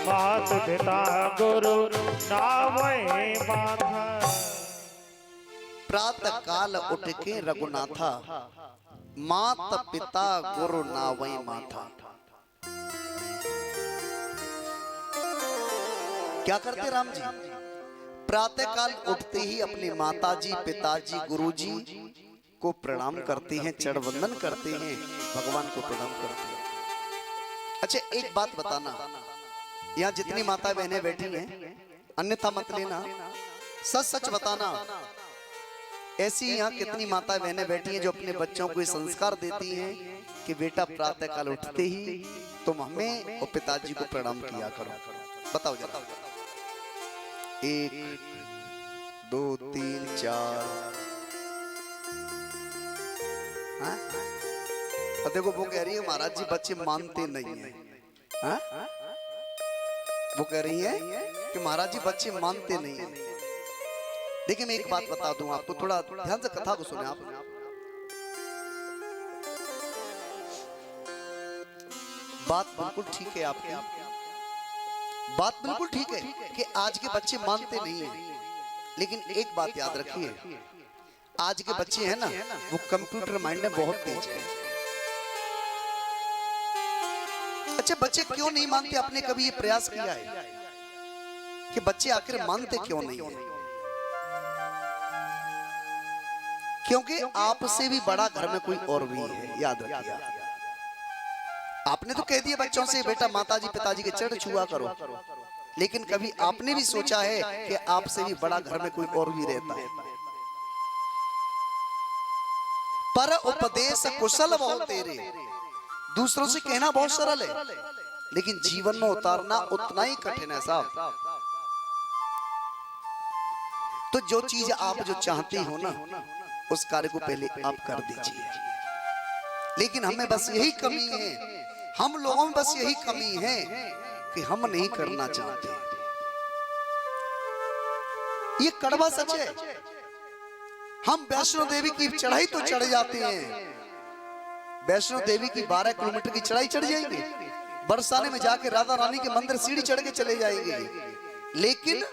मात पिता गुरु नावै माता। प्रातः काल उठ के रघुनाथा माता पिता गुरु नावै माता। क्या करते राम जी? प्रातः काल उठते ही अपने माताजी पिताजी गुरुजी को प्रणाम करते हैं, चरण वंदन करते हैं, भगवान को प्रणाम करते हैं। अच्छा एक बात बताना, यहाँ जितनी माता बहनें बैठी हैं अन्यथा मत लेना, सच सच बताना। ऐसी यहाँ कितनी माता बहनें बैठी हैं जो अपने बच्चों को ये संस्कार देती हैं कि बेटा प्रातः काल उठते ही तुम हमें और पिताजी को प्रणाम किया करो। बताओ जरा। 1 2 3 4। हाँ? और देखो वो कह रही है महाराज जी बच्चे मानते नहीं है। हाँ? वो कह रही है कि महाराज जी बच्चे मानते नहीं है। देखिए मैं एक बात बता दूं आपको, थोड़ा ध्यान से कथा को सुने आप। बात बिल्कुल ठीक है आपकी, बात बिल्कुल ठीक है कि आज के बच्चे मानते नहीं है, लेकिन एक बात याद रखिए, आज के बच्चे हैं ना वो कंप्यूटर माइंड में बहुत तेज है। अच्छा बच्चे क्यों नहीं मानते? आपने कभी ये प्रयास किया है कि बच्चे आखिर मानते क्यों नहीं है? क्योंकि आपसे भी बड़ा घर में कोई और भी है, याद रखिए। आपने तो कह दिया बच्चों से बेटा माताजी पिताजी के चरण छुआ करो, लेकिन कभी आपने भी सोचा है कि आपसे भी बड़ा घर में कोई और भी रहता है? पर उपदेश कुशल बहुत तेरे, दूसरों से कहना बहुत सरल है, लेकिन जीवन में उतारना उतना ही कठिन है साहब। तो जो चीज आप जो चाहते हो ना उस कार्य को पहले आप कर दीजिए। लेकिन हमें बस यही कमी है, हम लोगों में बस यही कमी है कि हम नहीं करना चाहते। ये कड़वा सच है। हम वैष्णो देवी की चढ़ाई तो चढ़ जाते हैं, वैष्णो देवी की 12 किलोमीटर की चढ़ाई चढ़ जाएंगे, बरसाने में जाके राधा रानी के मंदिर सीढ़ी चढ़ के चले जाएंगे, लेकिन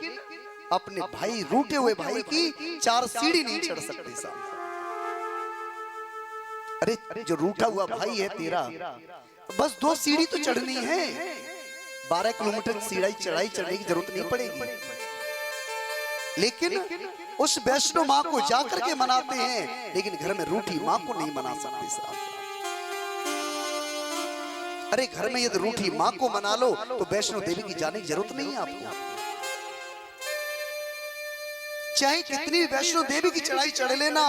अपने भाई रूठे हुए भाई की 4 सीढ़ी नहीं चढ़ सकते साहब। अरे जो रूठा हुआ भाई है तेरा, बस 2 सीढ़ी तो चढ़नी है, 12 किलोमीटर की चढ़ाई चढ़ने की जरूरत नहीं पड़ेगी। लेकिन उस वैष्णो माँ को जाकर के मनाते हैं, लेकिन घर में रूठी माँ को नहीं मना सकते साहब। अरे घर में यदि रूठी माँ को मना लो तो वैष्णो देवी की जाने की जरूरत नहीं है आपको। चाहे कितनी वैष्णो देवी की चढ़ाई चढ़ लेना,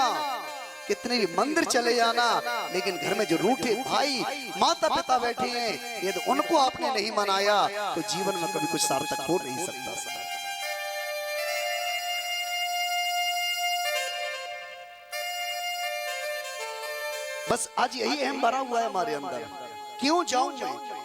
कितने भी मंदिर चले जाना, लेकिन घर में जो रूठे भाई माता पिता बैठे हैं, यदि उनको आपने नहीं मनाया तो जीवन में कभी कुछ सार्थक हो नहीं सकता। बस आज यही अहम भरा हुआ है हमारे अंदर, क्यों जाऊं मैं?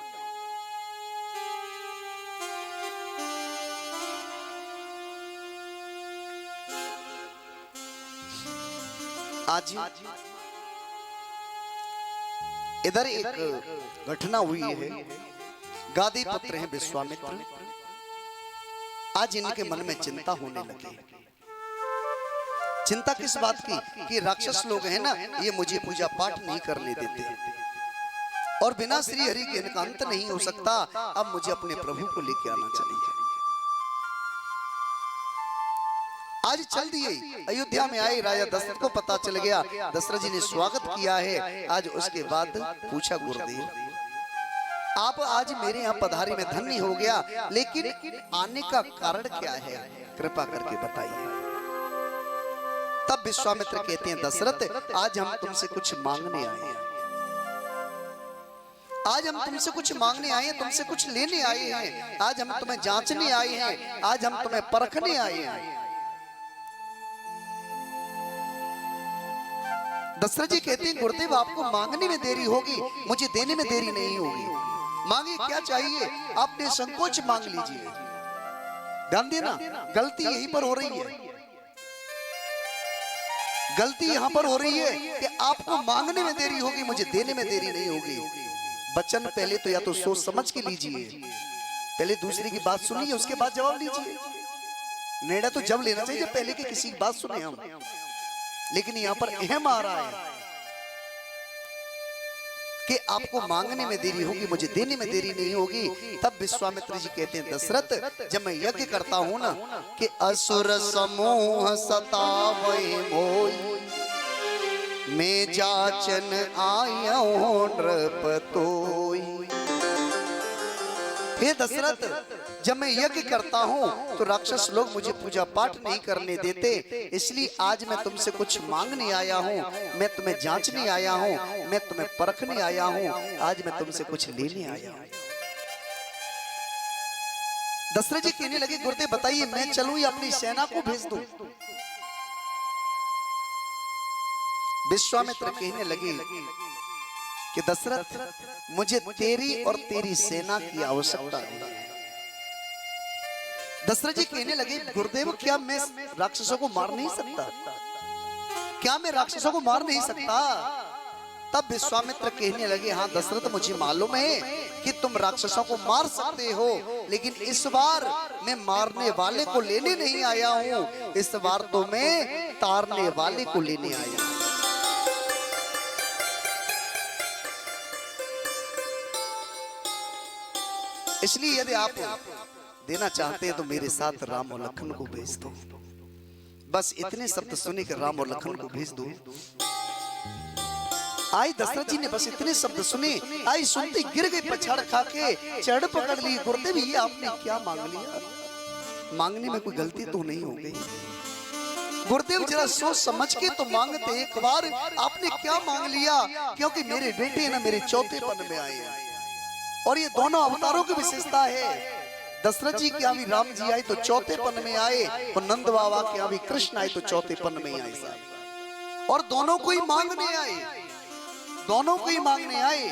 आज इधर एक घटना हुई है, गादी पुत्र हैं विश्वामित्र, आज इनके मन में चिंता होने लगी। चिंता किस बात की? कि राक्षस लोग हैं ना, ये मुझे पूजा पाठ नहीं करने देते, और बिना श्री हरि के इनका अंत नहीं हो सकता। अब मुझे अपने प्रभु को लेके आना चाहिए। आज चल दिए, अयोध्या में आए, राजा दशरथ को पता चल गया, दशरथ जी ने स्वागत किया है। आज उसके बाद पूछा, गुरुदेव आप आज मेरे यहाँ पधारी में धन्य हो गया, लेकिन आने का कारण क्या है, कृपा करके बताइए। तब विश्वामित्र कहते हैं, दशरथ आज हम तुमसे कुछ मांगने आए हैं। आज हम तुमसे कुछ मांगने आए हैं, तुमसे कुछ लेने आए हैं। आज हम तुम्हें जांचने आए हैं, आज हम तुम्हें परखने आए हैं। दशरथ जी कहते हैं, गुरुदेव आपको मांगने में देरी होगी, मुझे देने में देरी नहीं होगी। मांगे क्या चाहिए, आपने संकोच मांग लीजिए। ध्यान देना, गलती यहीं पर हो रही है। गलती यहां पर हो रही है कि आपको मांगने में देरी होगी, मुझे देने में देरी नहीं होगी। वचन पहले तो या तो सोच समझ के लीजिए, पहले दूसरे की बात सुनिए, उसके बाद जवाब लीजिए। निर्णय तो जब लेना चाहिए जब पहले की किसी की बात सुने हम, लेकिन यहां पर अहम आ रहा है कि आपको मांगने में देरी होगी, मुझे देने में देरी नहीं होगी। तब विश्वामित्र जी कहते हैं, दशरथ जब मैं यज्ञ करता हूं ना कि असुर समूह सतावै मोई, मैं जाचन आया नृपतोई। हे दशरथ जब मैं यज्ञ करता हूं तो राक्षस लोग मुझे पूजा पाठ नहीं करने देते, इसलिए आज मैं तुमसे कुछ मांगने आया हूं, मैं तुम्हें जांचने आया हूं, मैं तुम्हें परखने आया हूं, आज मैं तुमसे कुछ लेने आया हूं। दशरथ जी कहने लगे, गुरुदेव बताइए मैं चलूं या अपनी सेना को भेज दूं। विश्वामित्र कहने लगे कि दशरथ मुझे तेरी और तेरी सेना की आवश्यकता नहीं है। दशरथ जी कहने लगे, गुरुदेव क्या मैं राक्षसों को मार नहीं सकता, क्या मैं राक्षसों को मार नहीं सकता। तब विश्वामित्र कहने लगे, हाँ दशरथ मुझे मालूम है कि तुम राक्षसों को मार सकते हो, लेकिन इस बार मैं मारने वाले को लेने नहीं आया हूं, इस बार तो मैं तारने वाले को लेने आया हूं। इसलिए यदि आप देना चाहते हैं तो मेरे साथ राम और लखन को भेज दो। बस इतने शब्द सुने कि राम और लखन को भेज दो। आई दशरथ जी ने बस इतने शब्द सुने, आई सुनते गिर गए पछाड़ खा के, चढ़ पकड़ ली। गुरुदेव ये आपने क्या मांग लिया, मांगने में कोई गलती तो नहीं हो गई। गुरुदेव जरा सोच समझ के तो मांगते, एक बार आपने क्या मांग लिया, क्योंकि मेरे बेटे ना मेरे चौथेपन में आए और ये दोनों अवतारों की विशेषता है। दशरथ जी के यहाँ भी राम जी आए तो चौथेपन में आए, और नंद बाबा के यहाँ भी कृष्ण आए तो चौथेपन में आए साहब। और दोनों को ही मांगने आए, दोनों को ही मांगने आए।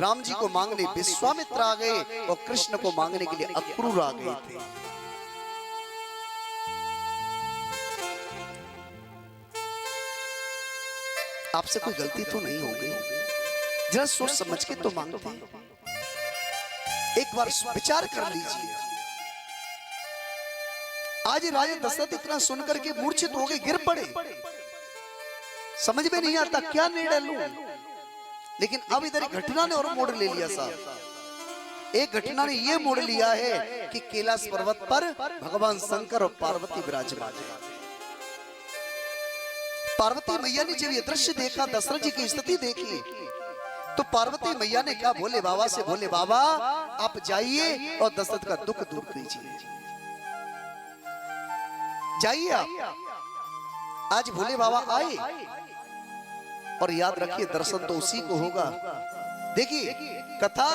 राम जी को मांगने विश्वामित्र आ गए और कृष्ण को मांगने के लिए अक्रूर आ गए थे। आपसे कोई गलती तो नहीं हो गई, जरा सोच समझ के तो मांगते हैं। एक बार विचार कर लीजिए। आज राजा दशरथ इतना सुनकर के मूर्छित हो गए, गिर पड़े, समझ में नहीं आता क्या निर्णय लूं। लेकिन अब इधर घटना ने और मोड़ ले लिया साहब। एक घटना ने यह मोड़ लिया है कि कैलाश पर्वत पर भगवान शंकर और पार्वती विराजमान है। पार्वती मैया ने जब ये दृश्य देखा, दशरथ जी की स्थिति देखी, तो पार्वती मैया ने कहा भोले बाबा से, भोले बाबा आप जाइए और दशरथ का दुख दूर कीजिए, जाइए आप। आज भोले बाबा आए, और याद रखिए दर्शन तो उसी को होगा। देखिए कथा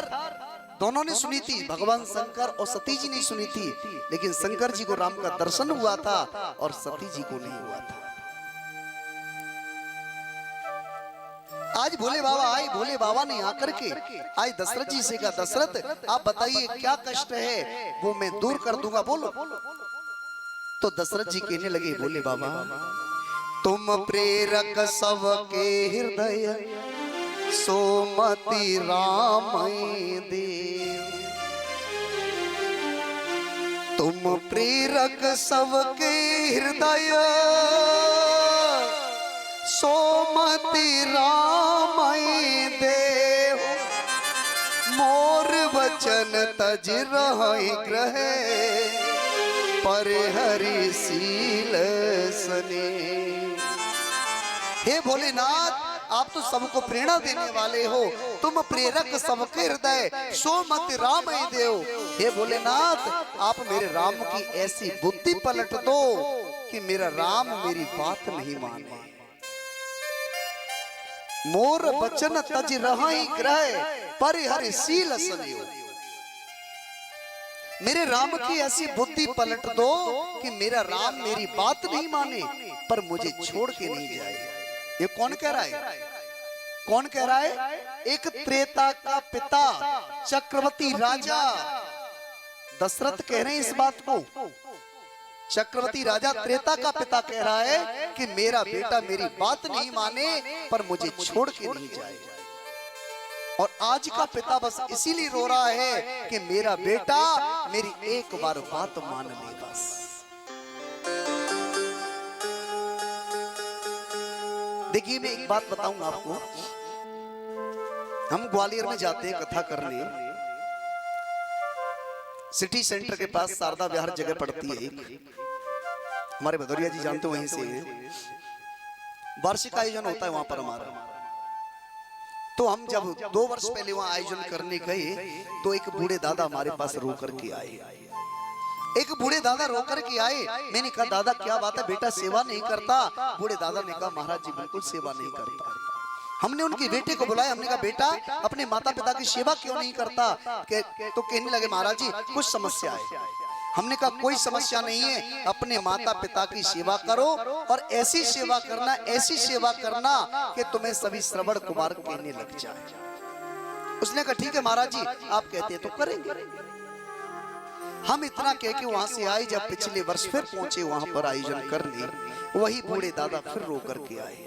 दोनों ने सुनी थी, भगवान शंकर और सती जी ने सुनी थी, लेकिन शंकर जी को राम का दर्शन हुआ था और सती जी को नहीं हुआ था। आज भोले बाबा आए, भोले बाबा ने आकर के आज दशरथ जी से कहा, दशरथ आप बताइए क्या कष्ट है, वो मैं दूर कर दूंगा, बोलो। तो दशरथ जी कहने लगे, भोले बाबा तुम प्रेरक सबके हृदय, सोमति राम देव। तुम प्रेरक सबके हृदय, सोमति राम देव। बचन तज रहि ग्रह पर हरि सील सने। हे भोलेनाथ, आप तो सबको प्रेरणा देने वाले हो, तुम प्रेरक सबके हृदय, सो मत राम ही देव। हे भोलेनाथ, आप मेरे राम की ऐसी बुद्धि पलट दो कि मेरा राम मेरी बात नहीं माने। मोर बचन तज रहि ग्रह पर हरि सील सनियो। मेरे राम की ऐसी बुद्धि पलट दो कि मेरा राम मेरी बात नहीं माने पर मुझे छोड़ के नहीं जाए। ये कौन कह रहा है? कौन कह रहा है? एक त्रेता का पिता चक्रवर्ती राजा दशरथ कह रहे हैं इस बात को। चक्रवर्ती राजा त्रेता का पिता कह रहा है कि मेरा बेटा मेरी बात नहीं माने पर मुझे छोड़ के नहीं जाए। और आज का पिता बस इसीलिए रो रहा है कि मेरा बेटा मेरी एक बार बात मान ले बस। देखिए, मैं एक बात बताऊंगा आपको। हम ग्वालियर में जाते हैं कथा करने। सिटी सेंटर के पास शारदा विहार जगह पड़ती है एक, हमारे भदौरिया जी जानते हो, वहीं से है। वार्षिक आयोजन होता है वहां पर हमारा। तो हम जब 2 वर्ष पहले वहां आयोजन करने गए तो एक बूढ़े दादा हमारे पास रो करके आए। एक बूढ़े दादा रो करके आए। मैंने कहा, दादा क्या बात है, बेटा सेवा नहीं करता? बूढ़े दादा ने कहा, महाराज जी बिल्कुल सेवा नहीं करता। हमने उनके बेटे को बुलाया, हमने कहा, बेटा अपने माता पिता की सेवा क्यों नहीं करता? तो कहने लगे, महाराज जी कुछ समस्या है। हमने कहा, कोई समस्या नहीं है, अपने माता पिता की सेवा करो और ऐसी सेवा करना, ऐसी सेवा करना कि तुम्हें सभी श्रवण कुमार कहने लग जाए। उसने कहा, ठीक है महाराज जी, आप कहते हैं तो करेंगे। हम इतना कह के वहां से आए। जब पिछले वर्ष फिर पहुंचे वहां पर आयोजन करने, वही बूढ़े दादा फिर रो करके आए।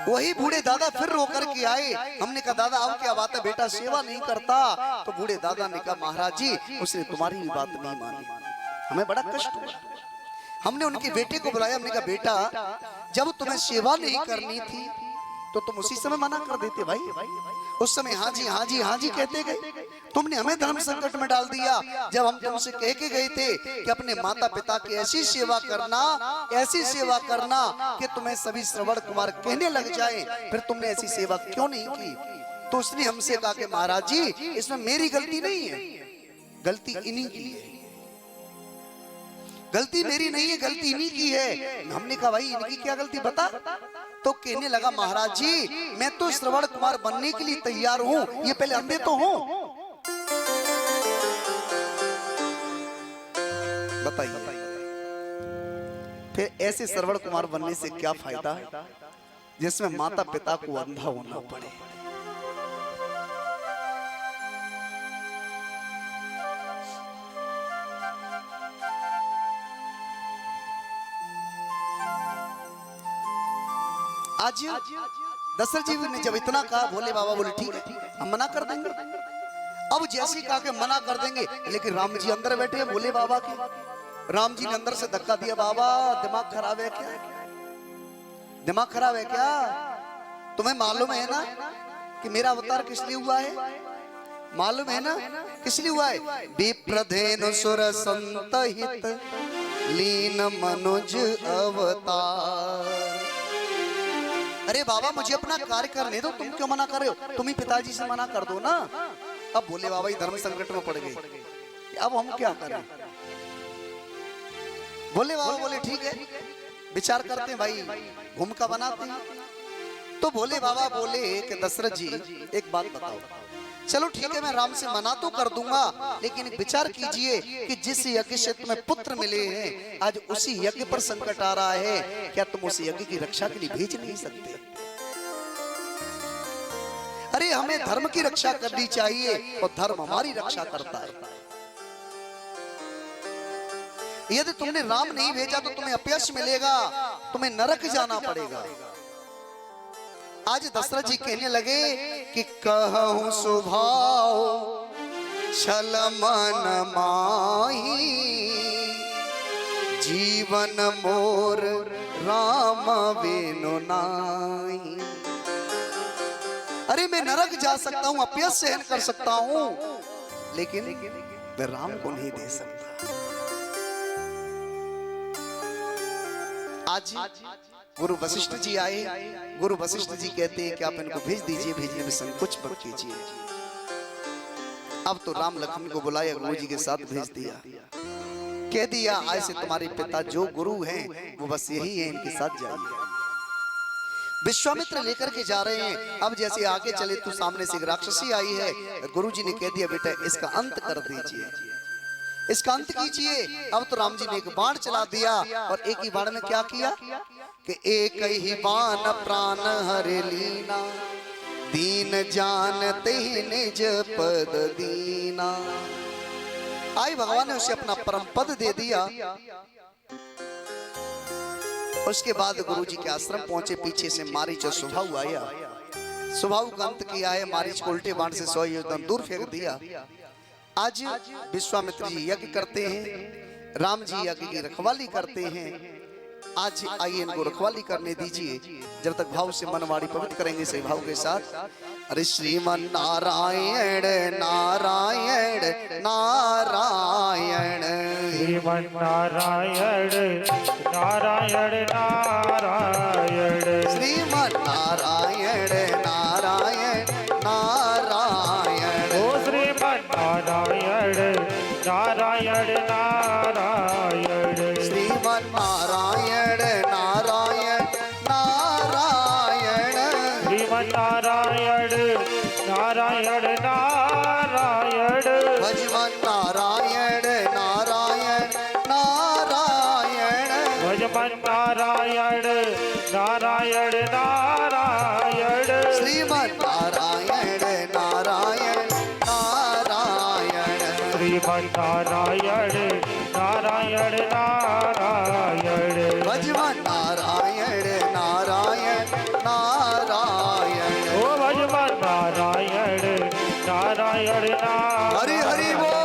वही बूढ़े दादा फिर रो करके आए। हमने कहा, दादा अब क्या बात है, बेटा सेवा नहीं करता? तो बूढ़े दादा ने कहा, महाराज जी उसने तुम्हारी भी बात नहीं मानी, हमें बड़ा कष्ट हुआ। हमने उनके बेटे को बुलाया। हमने कहा, बेटा जब तुम्हें सेवा नहीं करनी थी तो तुम उसी समय मना कर देते भाई। उस समय हाँ जी हाँ जी हाँ जी कहते गए। तुमने हमें धर्म संकट में डाल दिया। जब हम तुमसे कह के गए थे कि अपने माता पिता की ऐसी सेवा करना, ऐसी सेवा करना कि तुम्हें सभी श्रवण कुमार कहने लग जाए, फिर तुमने ऐसी सेवा क्यों नहीं की? तो उसने हमसे कहा कि महाराज जी इसमें मेरी गलती नहीं है, गलती इन्हीं की है। गलती मेरी नहीं है, गलती इन्हीं की है। हमने कहा, भाई इनकी क्या गलती बता? तो कहने लगा, महाराज जी मैं तो श्रवण कुमार बनने के लिए तैयार हूं, ये पहले अंधे तो हो। बताइए फिर ऐसे श्रवण कुमार बनने से क्या फायदा जिसमें माता पिता को अंधा होना पड़े? आज दशरथ जी ने जब इतना कहा, भोले बाबा बोले ठीक है हम मना कर देंगे। अब जैसे कहा कि मना कर देंगे, लेकिन राम जी अंदर बैठे हैं भोले बाबा के। राम जी ने अंदर से धक्का दिया, बाबा दिमाग खराब है क्या? दिमाग खराब है क्या? तुम्हें मालूम है ना कि मेरा अवतार किस लिए हुआ है? मालूम है ना किस लिए हुआ है? विप्रधेनु सुर संत हित लीन मनुज अवतार। अरे बाबा मुझे अपना कार्य करने दो, तुम क्यों मना कर रहे हो? तुम ही पिताजी से मना कर दो ना। अब भोले बाबा ही धर्म संकट में पड़ गए, अब हम क्या करें? भोले बाबा बोले ठीक है विचार करते हैं भाई, भूमिका बनाते हैं। तो भोले बाबा बोले कि दशरथ जी एक बात बताओ, चलो ठीक है मैं राम से मना तो कर दूंगा, लेकिन विचार कीजिए कि जिस यज्ञ से तुम्हें पुत्र मिले हैं आज उसी यज्ञ पर संकट आ रहा है, क्या तुम उस यज्ञ की रक्षा के लिए भेज नहीं सकते? अरे हमें धर्म की रक्षा करनी चाहिए और धर्म हमारी रक्षा करता है। यदि तुमने राम नहीं भेजा तो तुम्हें अपयश मिलेगा, तुम्हें नरक जाना पड़ेगा। आज दशरथ जी कहने लगे कि कहूं सुभाव छल मन माही, जीवन मोर राम बिनु नाई। अरे मैं मैं नरक जा सकता हूं, अपयश सहन कर सकता हूं, लेकिन मैं राम को नहीं दे सकता। आज गुरु वशिष्ठ जी आए। गुरु वशिष्ठ जी कहते हैं कि आप इनको भेज दीजिए, भेजने में संकोच मत कीजिए। अब तो राम लक्ष्मण को बुलाया, गुरु जी के साथ भेज दिया, कह दिया आज से तुम्हारे पिता जो गुरु हैं वो बस यही है, इनके साथ जाइए। विश्वामित्र लेकर के जा रहे हैं। अब जैसे आगे चले तो सामने से एक राक्षसी आई है। गुरुजी ने कह दिया बेटा इसका अंत कर दीजिए, इसका अंत कीजिए। अब तो राम जी ने एक बाण चला दिया और एक ही बाण में क्या किया कि एक ही बाण प्राण हरे लीना, दीन जानते ही निज पद दीना। आई भगवान ने उसे अपना परम पद दे दिया। उसके बाद गुरुजी के आश्रम पहुंचे। पीछे से मारीच और सुभाव आया। सुभाव का अंत किया है, मारीच को उल्टे बाण से 100 योजन दूर फेंक दिया। आज विश्वामित्र जी यज्ञ करते हैं, राम जी यज्ञ की रखवाली करते हैं। आज आइए इनको रखवाली करने दीजिए। जब तक भाव से मनवाड़ी पवित्र करेंगे सही भाव के साथ। अरे श्रीमन नारायण नारायण नारायण, श्रीमन नारायण नारायण नारायण, श्रीमन नारायण नारायण नारायण, ओ श्रीमन नारायण नारायण नारायण, श्रीमन नारायण नारायण नारायण, श्रीमन नारायण नारायण नारायण, भजमन नारायण नारायण नारायण, भजमन नारायण नारायण नारायण, श्रीमन नारायण नारायण नारायण, श्रीमन नारायण नारायण नारायण, भजमन नारायण नारायण नारायण, ओ भजमन नारायण नारायण नारायण। हरि हरि बोल।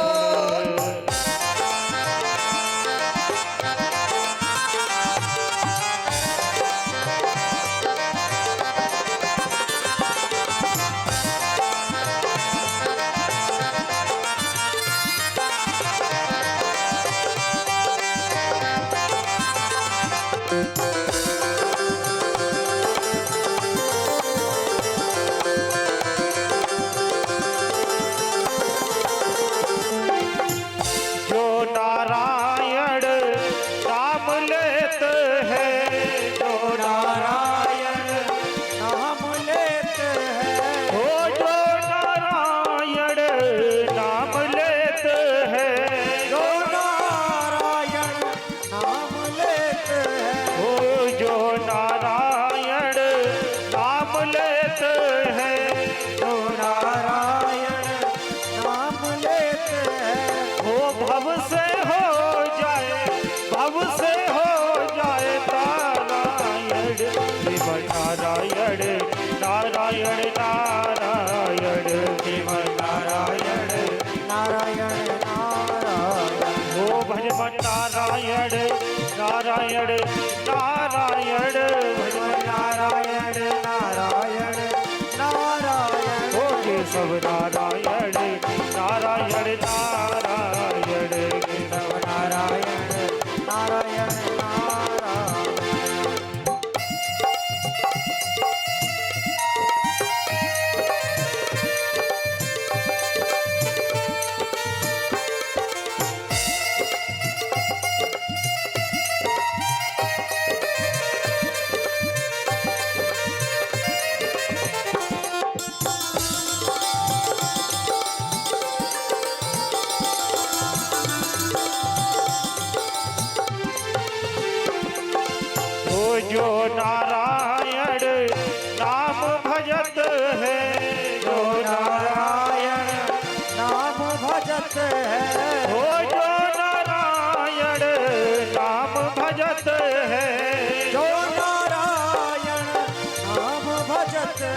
जो नारायण नाम लेते हैं, जो नारायण नाम लेते हैं, हो जो नारायण नाम लेते हैं, जो नारायण नाम लेते हैं, हो जो नारायण नाम लेते हैं, जो नारायण नाम लेते हैं, वो भव से हो जाए, भव से हो जाए नारायण, श्रीमन नारायण नारायण नारायण, श्रीमन नारायण नारायण नारायण, वो भजमन नारायण नारायण नारायण, भजमन नारायण नारायण नारायण, हो केशव नारायण नारायण नारायण, केशव नारायण नारायण नारायण। जो नारायण नाम भजत है, जो नारायण नाम भजत है, हो जो नारायण नाम भजत है, जो नारायण नाम भजत है,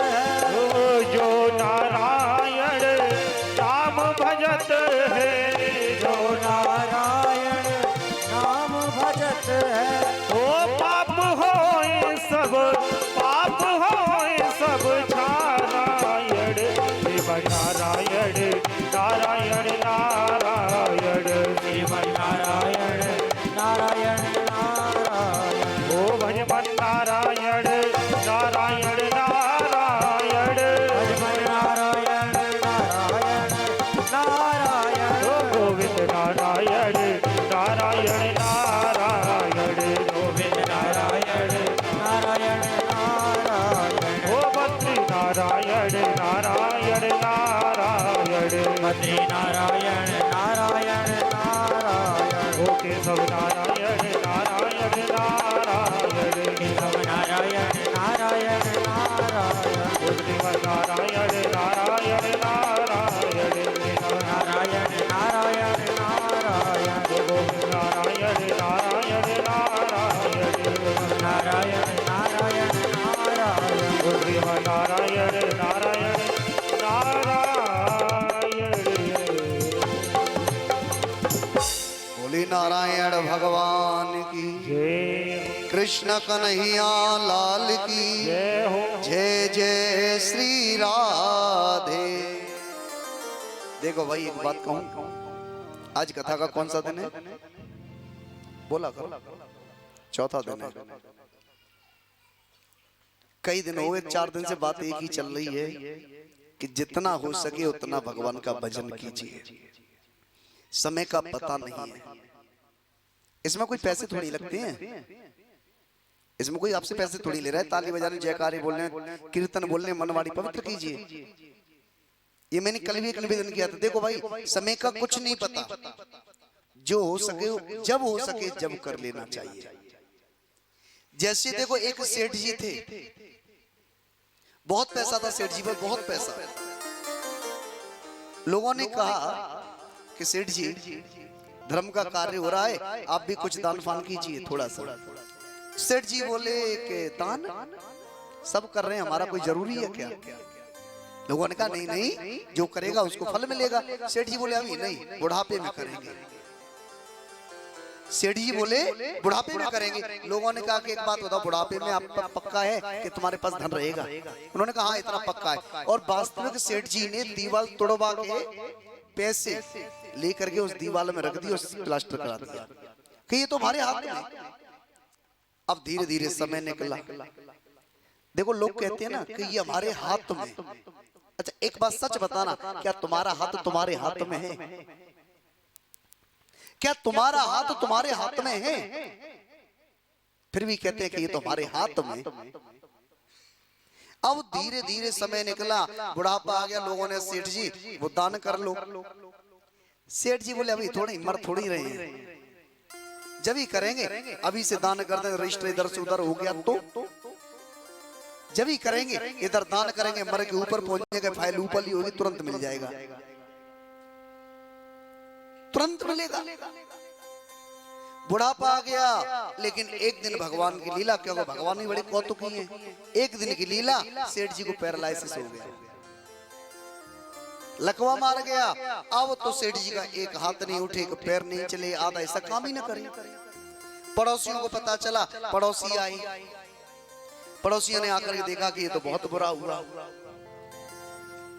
हो जो नारायण नाम भजत है, जो नारायण नाम भजत है, ओ पाप होए सब, पाप होए सब नारायण, नारायण नारायण नारायण नारायण नारायण नारायण नारायण नारायण नारायण नारायण नारायण नारायण नारायण नारायण नारायण। बोली नारायण भगवान की जय कृष्ण कन्हैया लाल की जय हो। जय जय श्री राधे। देखो भाई एक बात कहूं, आज कथा का कौन सा दिन है? बोला करो। चौथा दिन है। कई दिन हो गए, 4 दिन से बात एक ही चल रही है कि जितना हो सके उतना भगवान का भजन कीजिए। समय का पता नहीं है। इसमें कोई पैसे थोड़ी लगते हैं, इसमें कोई आपसे पैसे थोड़ी ले रहा है। ताली बजाने, जयकारे बोलने, कीर्तन बोलने, मनवाड़ी पवित्र कीजिए। ये मैंने कल भी एक निवेदन किया था। देखो भाई, समय का कुछ नहीं पता। जो हो सके जब हो सके जब कर लेना चाहिए। जैसे देखो एक सेठ जी थे, बहुत पैसा था सेठ जी पर, बहुत पैसा। लोगों ने कहा कि सेठ जी धर्म का कार्य हो रहा है, आप भी कुछ दान फान कीजिए थोड़ा सा। सेठ जी बोले कि दान सब कर रहे हैं, हमारा कोई जरूरी है क्या? लोगों ने कहा नहीं नहीं, जो करेगा उसको फल मिलेगा। सेठ जी बोले अभी नहीं, बुढ़ापे में करेंगे। सेठ जी बोले बुढ़ापे में करेंगे। लोगों ने कहा कि एक बात बताओ, बुढ़ापे में आप पक्का है कि तुम्हारे पास धन रहेगा? उन्होंने कहा हाँ इतना पक्का है। और वास्तविक सेठ जी ने दीवार तोड़वा के पैसे लेकर के उस दीवार में रख दी, उस प्लास्टर करा दिया कि ये तो हमारे हाथ में। अब धीरे धीरे समय निकला। देखो लोग कहते हैं ना कि ये हमारे हाथ में। अच्छा एक बात सच बताना, क्या तुम्हारा हाथ तुम्हारे हाथ में है? क्या तुम्हारा हाथ तुम्हारे हाथ में है? फिर भी कहते हैं कि ये तो हमारे हाथ में। अब धीरे धीरे समय निकला, बुढ़ापा आ गया। लोगों ने सेठ जी वो दान कर लो। सेठ जी बोले अभी थोड़ी मर थोड़ी रहे हैं, जब ही करेंगे। अभी से दान कर दें, रजिस्टर इधर से उधर हो गया तो जब ही करेंगे, इधर दान करेंगे, मर के ऊपर पहुंचेगा, फाइल ऊपर ही होगी, तुरंत मिल जाएगा, तुरंत मिलेगा। बुढ़ापा आ गया, लेकिन एक दिन भगवान की लीला, क्योंकि भगवान ही बड़े कौतुकी हैं। एक दिन की लीला, सेठ जी को पैरालाइसिस हो गया, लकवा मार गया। अब तो सेठ जी का एक हाथ नहीं उठे, एक पैर नहीं चले, आधा ऐसा काम ही न करे। पड़ोसियों को पता चला, पड़ोसी आई। पड़ोसियों ने आकर के देखा कि ये तो बहुत बुरा हुआ।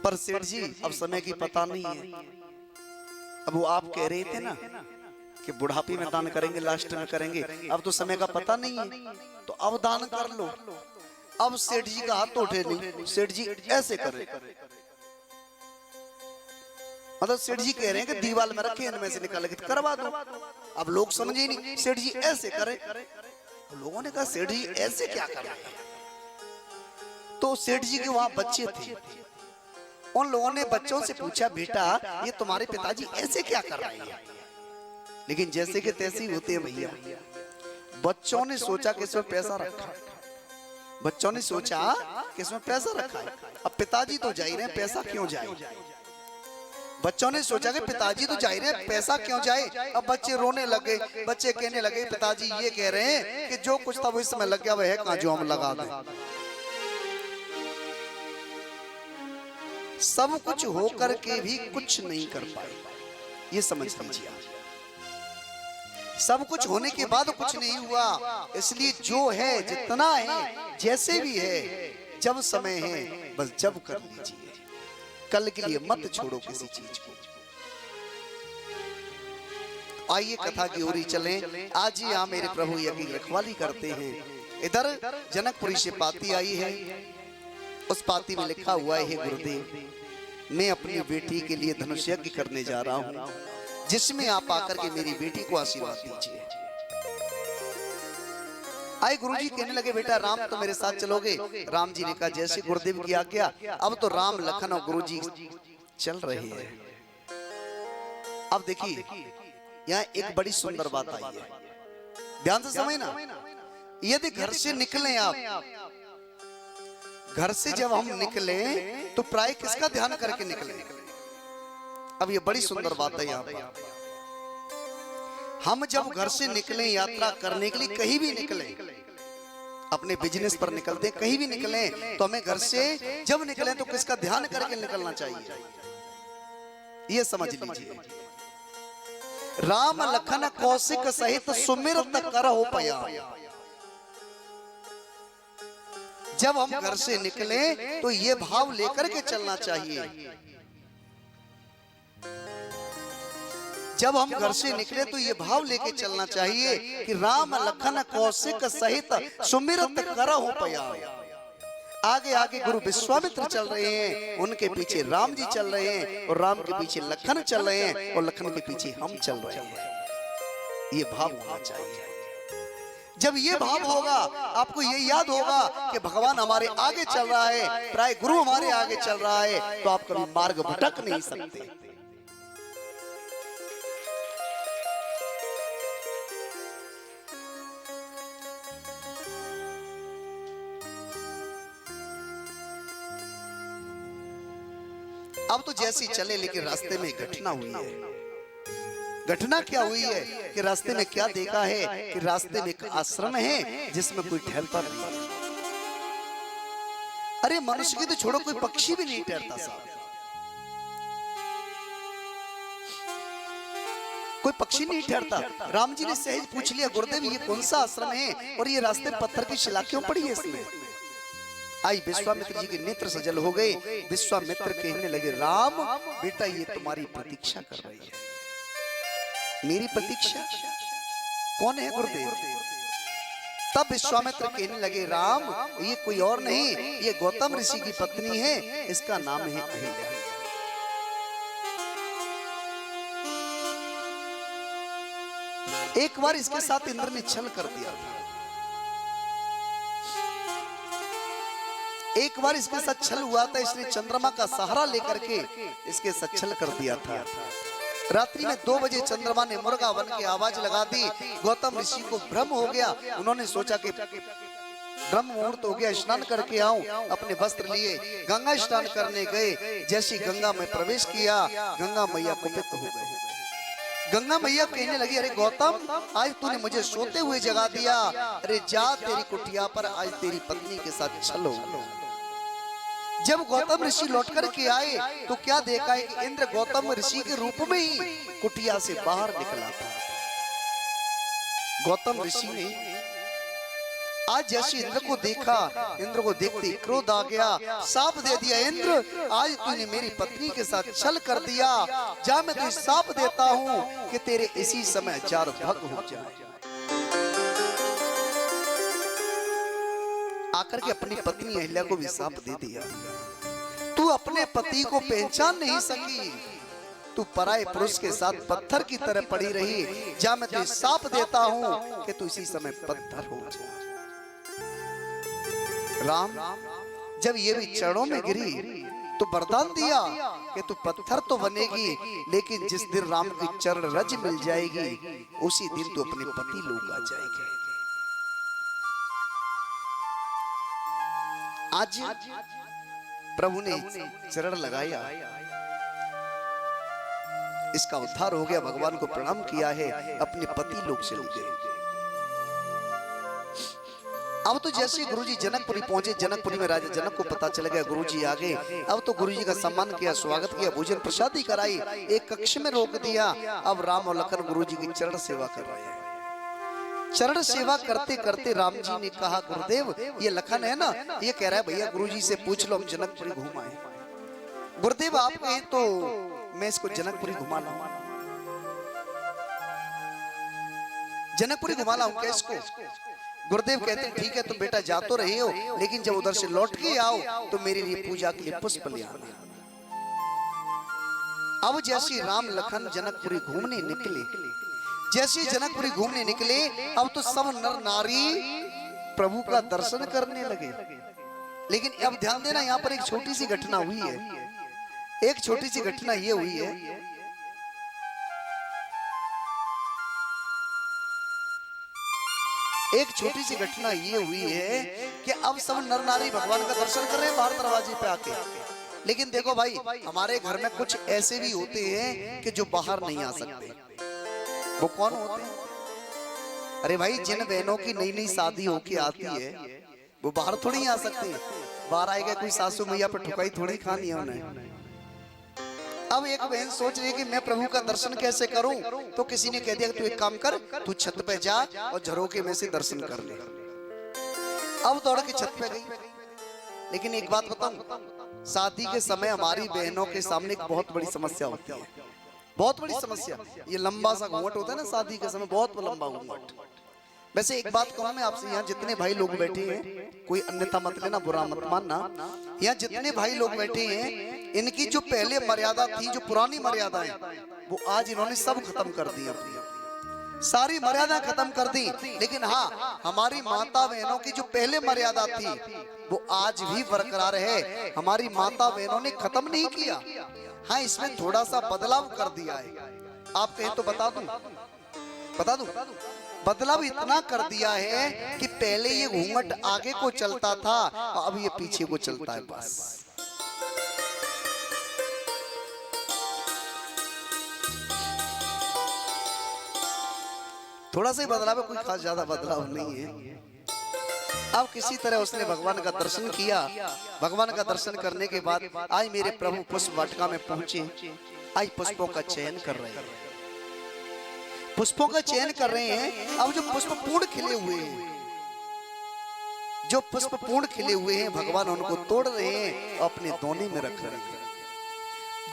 पर सेठ जी अब समय की पता नहीं है। अब वो आप कह रहे थे ना कि बुढ़ापे में दान करेंगे, लास्ट में करेंगे, अब तो समय का पता नहीं है, तो अब दान कर लो। अब सेठ जी का हाथ तो उठे नहीं, सेठ जी ऐसे करे। मतलब सेठ जी कह रहे हैं कि दीवार में रखे, इनमें से निकाल के करवा दो। अब लोग समझे नहीं, सेठ जी ऐसे करे। लोगों ने कहा सेठ जी ऐसे क्या कर रहे हैं? तो सेठ जी के वहां बच्चे थे। उन लोगों ने बच्चों से पूछा, बेटा ये तुम्हारे पिताजी ऐसे क्या कर रहे हैं? लेकिन जैसे कि तैसे ही होते हैं भैया। बच्चों ने सोचा कि इसमें पैसा रखा, बच्चों ने सोचा कि इसमें पैसा रखा है। अब पिताजी तो जा ही रहे, पैसा क्यों जाए? बच्चों ने सोचा कि पिताजी तो जा ही रहे, पैसा क्यों जाए? अब बच्चे रोने लगे, बच्चे कहने लगे पिताजी ये कह रहे हैं कि जो कुछ था वो इस समय लग गया, वह है कहां जो हम लगा दें। सब कुछ होकर के भी कुछ नहीं कर पाए, ये समझ लीजिए। सब कुछ होने के बाद कुछ नहीं हुआ। इसलिए जो है, जितना है, जैसे भी है, जब समय है बस जब कर लीजिए। कल के लिए मत छोड़ो किसी चीज को। आइए कथा की ओर ही चलें। आज ही यहाँ मेरे प्रभु यज्ञ की रखवाली करते हैं। इधर जनकपुरी से पाती आई है। उस पाती में लिखा हुआ है, हे गुरुदेव, मैं अपनी बेटी के लिए धनुष यज्ञ करने जा रहा हूँ, जिसमें आप आकर के मेरी बेटी को आशीर्वाद दीजिए। आए गुरुजी कहने लगे, बेटा राम तो मेरे साथ चलोगे? राम जी ने कहा, जैसे गुरुदेव की आज्ञा। अब तो राम, लखन और गुरुजी चल रहे हैं। अब देखिए यहाँ एक बड़ी सुंदर बात आई है, ध्यान से समझना। यदि घर से निकले आप घर से जब हम निकले तो प्राय किसका ध्यान करके निकले? अब ये बड़ी सुंदर बात है यहाँ पर। हम जब घर से निकले यात्रा करने के लिए, कहीं भी निकले, अपने बिजनेस पर निकलते, कहीं भी निकले, तो हमें घर से जब निकले तो किसका ध्यान करके निकलना चाहिए? ये समझ लीजिए। राम लखन कौशिक सहित सुमिरत करहु पया। जब हम घर से निकले तो ये भाव लेकर के चलना चाहिए। जब हम घर से निकले तो ये भाव लेके चलना चाहिए कि राम लखन कौशिक सहित सुमिरत करहु पया। आगे आगे गुरु विश्वामित्र चल रहे हैं, उनके पीछे राम जी चल रहे हैं, और राम के पीछे लखन चल रहे हैं, और लखन के पीछे हम चल रहे हैं। ये भाव होना चाहिए। जब ये भाव होगा, आपको ये याद होगा कि भगवान हमारे आगे चल रहा है, प्राय गुरु हमारे आगे चल रहा है, तो आप कभी मार्ग भटक नहीं सकते। अब तो जैसे ही चले, लेकिन रास्ते में घटना हुई है। घटना क्या हुई है कि रास्ते में क्या देखा है कि रास्ते में एक आश्रम है जिसमें कोई ठहरता नहीं। अरे मनुष्य की तो छोड़ो, कोई पक्षी भी नहीं ठहरता साहब। कोई पक्षी नहीं ठहरता। राम जी ने सहज पूछ लिया, गुरुदेव ये कौन सा आश्रम है और ये रास्ते पत्थर की शिला क्यों पड़ी है इसमें? आई विश्वामित्र जी के नेत्र सजल हो गए। विश्वामित्र कहने लगे, राम बेटा ये तुम्हारी प्रतीक्षा कर रही है। मेरी प्रतीक्षा? कौन है गुरुदेव? तब विश्वामित्र कहने लगे, राम ये कोई और नहीं, ये गौतम ऋषि की पत्नी है, इसका नाम है अहिल्या। एक बार इसके साथ इंद्र ने छल कर दिया था। एक बार इसके साथ छल हुआ था, इसने चंद्रमा का सहारा लेकर के इसके साथ छल कर दिया था। रात्रि में 2 बजे चंद्रमा ने मुर्गा बन के आवाज लगा दी। गौतम ऋषि को भ्रम हो गया। उन्होंने सोचा कि ब्रह्म मुहूर्त हो गया, स्नान करके आऊं। अपने वस्त्र लिए गंगा स्नान करने गए। जैसी गंगा में प्रवेश किया, गंगा मैया कुपित हो गई। गंगा मैया कहने लगी, अरे गौतम आज तूने मुझे सोते हुए जगा दिया। अरे जा, तेरी कुटिया पर आज तेरी पत्नी के साथ छल हो। जब गौतम ऋषि लौट कर के आए तो क्या देखा है कि इंद्र गौतम ऋषि के रूप में ही कुटिया से बाहर निकला था। गौतम ऋषि ने आज जैसे इंद्र को देखा, इंद्र को देखते क्रोध आ गया, साप दे दिया, इंद्र आज तूने मेरी पत्नी के साथ छल कर दिया। जा, मैं तुझे साप देता हूं कि तेरे इसी समय 4 भग हो जाए। आकर के अपनी पत्नी अहिल्या को भी साप दे दिया। तू अपने पति को पहचान नहीं सकी, तू पराये पुरुष के साथ पत्थर की तरह पड़ी रही। जा, मैं तुझे साप देता हूं कि तू इसी समय पत्थर हो जाए। राम जब ये भी चरणों में गिरी तो वरदान दिया कि तू पत्थर तो बनेगी, लेकिन जिस दिन राम की चरण रज मिल जाएगी उसी दिन तू अपने पति लोग आ जाएगी। आज प्रभु ने चरण लगाया, इसका उद्धार हो गया। भगवान को प्रणाम किया है, अपने पति लोग चले गए। अब तो जैसे गुरुजी जनकपुरी पहुंचे, जनकपुरी में राजा जनक को पता चल गया गुरुजी आ गए। अब तो गुरुजी का सम्मान किया, स्वागत किया, भोजन प्रसादी कराई, एक कक्ष में रोक दिया। अब राम और लखन गुरुजी की चरण सेवा कर रहे हैं। चरण सेवा करते करते राम जी ने कहा, गुरुदेव ये लखन है ना, ये कह रहा है भैया गुरुजी से पूछ लो हम जनकपुरी घूम आए। गुरुदेव आप कहें तो मैं इसको जनकपुरी घुमा लाऊं, जनकपुरी घुमा लाऊं क्या इसको? गुरुदेव कहते हैं ठीक है, तुम बेटा जा तो रहे हो, लेकिन जब उधर से लौट के आओ तो मेरे लिए पूजा के लिए पुष्प ले आना। अब जैसे राम लखन जनकपुरी घूमने निकले, जैसे जनकपुरी घूमने निकले, अब तो सब नर नारी प्रभु का दर्शन करने लगे। लेकिन अब ध्यान देना, यहाँ पर एक छोटी सी घटना हुई है। एक छोटी सी घटना ये हुई है, एक छोटी सी घटना ये हुई है कि अब सब नर नारी भगवान का दर्शन कर रहे हैं बाहर दरवाजे पे आके। लेकिन देखो भाई, हमारे घर में कुछ ऐसे भी होते हैं कि जो बाहर नहीं आ सकते। वो कौन होते हैं? अरे भाई, जिन बहनों की नई नई शादी होके आती है वो बाहर थोड़ी आ सकती है। बाहर आएगा कोई सासू मैया पर ठुकाई थोड़ी खानी है उन्हें। अब एक बहन सोच रही है कि मैं प्रभु का दर्शन कैसे करूं, तो किसी ने कह दिया तू एक काम कर, तू छत पे जा और झरोके में से दर्शन कर ले। अब दौड़ के छत पे गई। लेकिन एक बात बताऊं, शादी के समय हमारी बहनों के सामने एक बहुत बड़ी समस्या होती है, बहुत बड़ी समस्या। ये लंबा सा घूंघट होता है ना शादी के समय, बहुत लंबा घूंघट। वैसे एक बात कहूं मैं आपसे, यहाँ जितने भाई लोग बैठे हैं, कोई अन्यथा मत लेना, बुरा मत मानना, यहाँ जितने भाई लोग बैठे हैं, इनकी जो पहले मर्यादा थी, जो पुरानी मर्यादाएं, वो आज इन्होंने सब खत्म कर दी अपनी, सारी मर्यादा खत्म कर दी। लेकिन हाँ, हमारी माता बहनों की जो पहले मर्यादा थी वो आज भी बरकरार है। हमारी माता बहनों ने खत्म नहीं किया। हाँ, इसमें थोड़ा सा बदलाव कर दिया है। आप कहें तो बता दूं, बदलाव इतना कर दिया है कि पहले ये घूंघट आगे को चलता था, अब ये पीछे को चलता है बस। थोड़ा सा ही बदलाव है, कोई खास ज्यादा बदलाव नहीं है। अब किसी तरह उसने भगवान का दर्शन किया। भगवान का दर्शन करने के बाद आज मेरे प्रभु पुष्प वाटिका में पहुंचे। आज पुष्पों का चयन कर रहे हैं, पुष्पों का चयन कर रहे हैं। अब जो पुष्प पूर्ण खिले हुए हैं, जो पुष्प पूर्ण खिले हुए हैं, भगवान उनको तोड़ रहे हैं और अपने दोने में रख रहे हैं।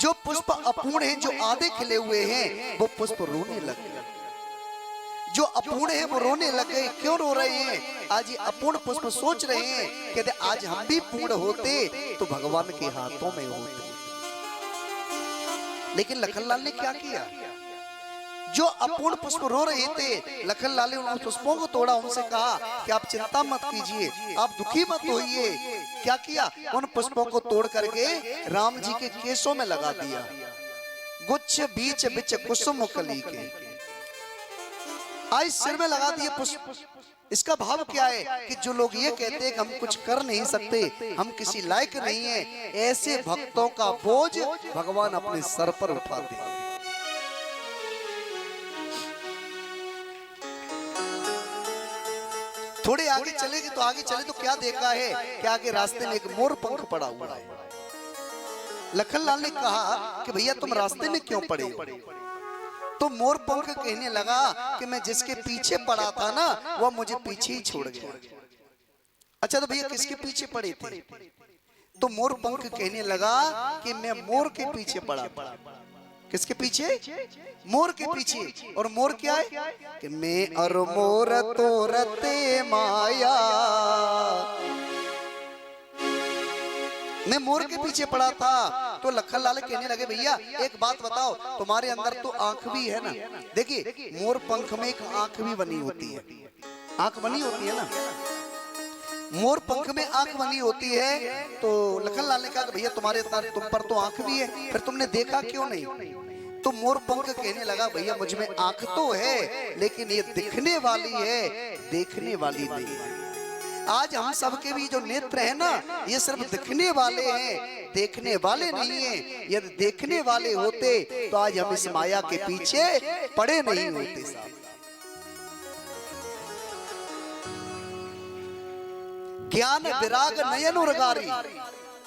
जो पुष्प अपूर्ण हैं, जो आधे खिले हुए हैं, वो पुष्प रोने लगे। जो अपूर्ण है वो रोने लग गए। क्यों रो रहे हैं? आज ये अपूर्ण पुष्प सोच रहे हैं, कहते आज हम भी पूर्ण होते तो भगवान के हाथों में होते। लेकिन लखनलाल ने क्या किया? जो अपूर्ण पुष्प रो रहे थे, लखनलाल ने उन पुष्पों को तोड़ा, उनसे कहा कि आप चिंता मत कीजिए, आप दुखी मत होइए। क्या किया? उन पुष्पों को तोड़ करके राम जी के केसों में लगा दिया। गुच्छ बीच बिच कुसुम कली के, आज सिर में लगा दिए पुष्प। इसका भाव क्या है कि जो लोग ये कहते हैं कि हम कुछ कर नहीं सकते, हम किसी लायक नहीं है, ऐसे भक्तों का बोझ भगवान अपने सर पर उठाते हैं। थोड़े आगे चलेगी तो आगे चले तो क्या देखा है कि आगे रास्ते में एक मोर पंख पड़ा हुआ है। लखनलाल ने कहा कि भैया तुम रास्ते में क्यों पड़े हो? तो मोर पंख कहने लगा कि मैं जिसके पीछे पड़ा था ना, वह मुझे पीछे ही छोड़ गया। अच्छा, तो भैया किसके पीछे पड़े थे? तो मोर पंख कहने लगा कि मैं मोर के पीछे पड़ा था। किसके पीछे? मोर के पीछे। और मोर क्या है कि मैं और मोर तो रते माया, मैं मोर के पीछे पड़ा था। तो लखनलाल कहने लगे भैया एक बात बताओ, तुम्हारे अंदर तो आंख भी है ना? देखिए, मोर पंख में एक आंख भी बनी होती है, आंख बनी होती है ना, मोर पंख में आंख बनी होती है। तो लखनलाल ने कहा भैया तुम्हारे अंदर, तुम पर तो आंख भी है, फिर तुमने देखा क्यों नहीं? तो मोर पंख कहने लगा भैया मुझ में आंख तो है, लेकिन ये दिखने वाली है, देखने वाली नहीं है। आज हम सबके भी जो नेत्र है ना, ये सिर्फ दिखने वाले हैं, देखने वाले नहीं है। यदि देखने वाले होते तो आज हम इस माया के पीछे पड़े नहीं होते साहब। ज्ञान विराग नयन उर्गारी,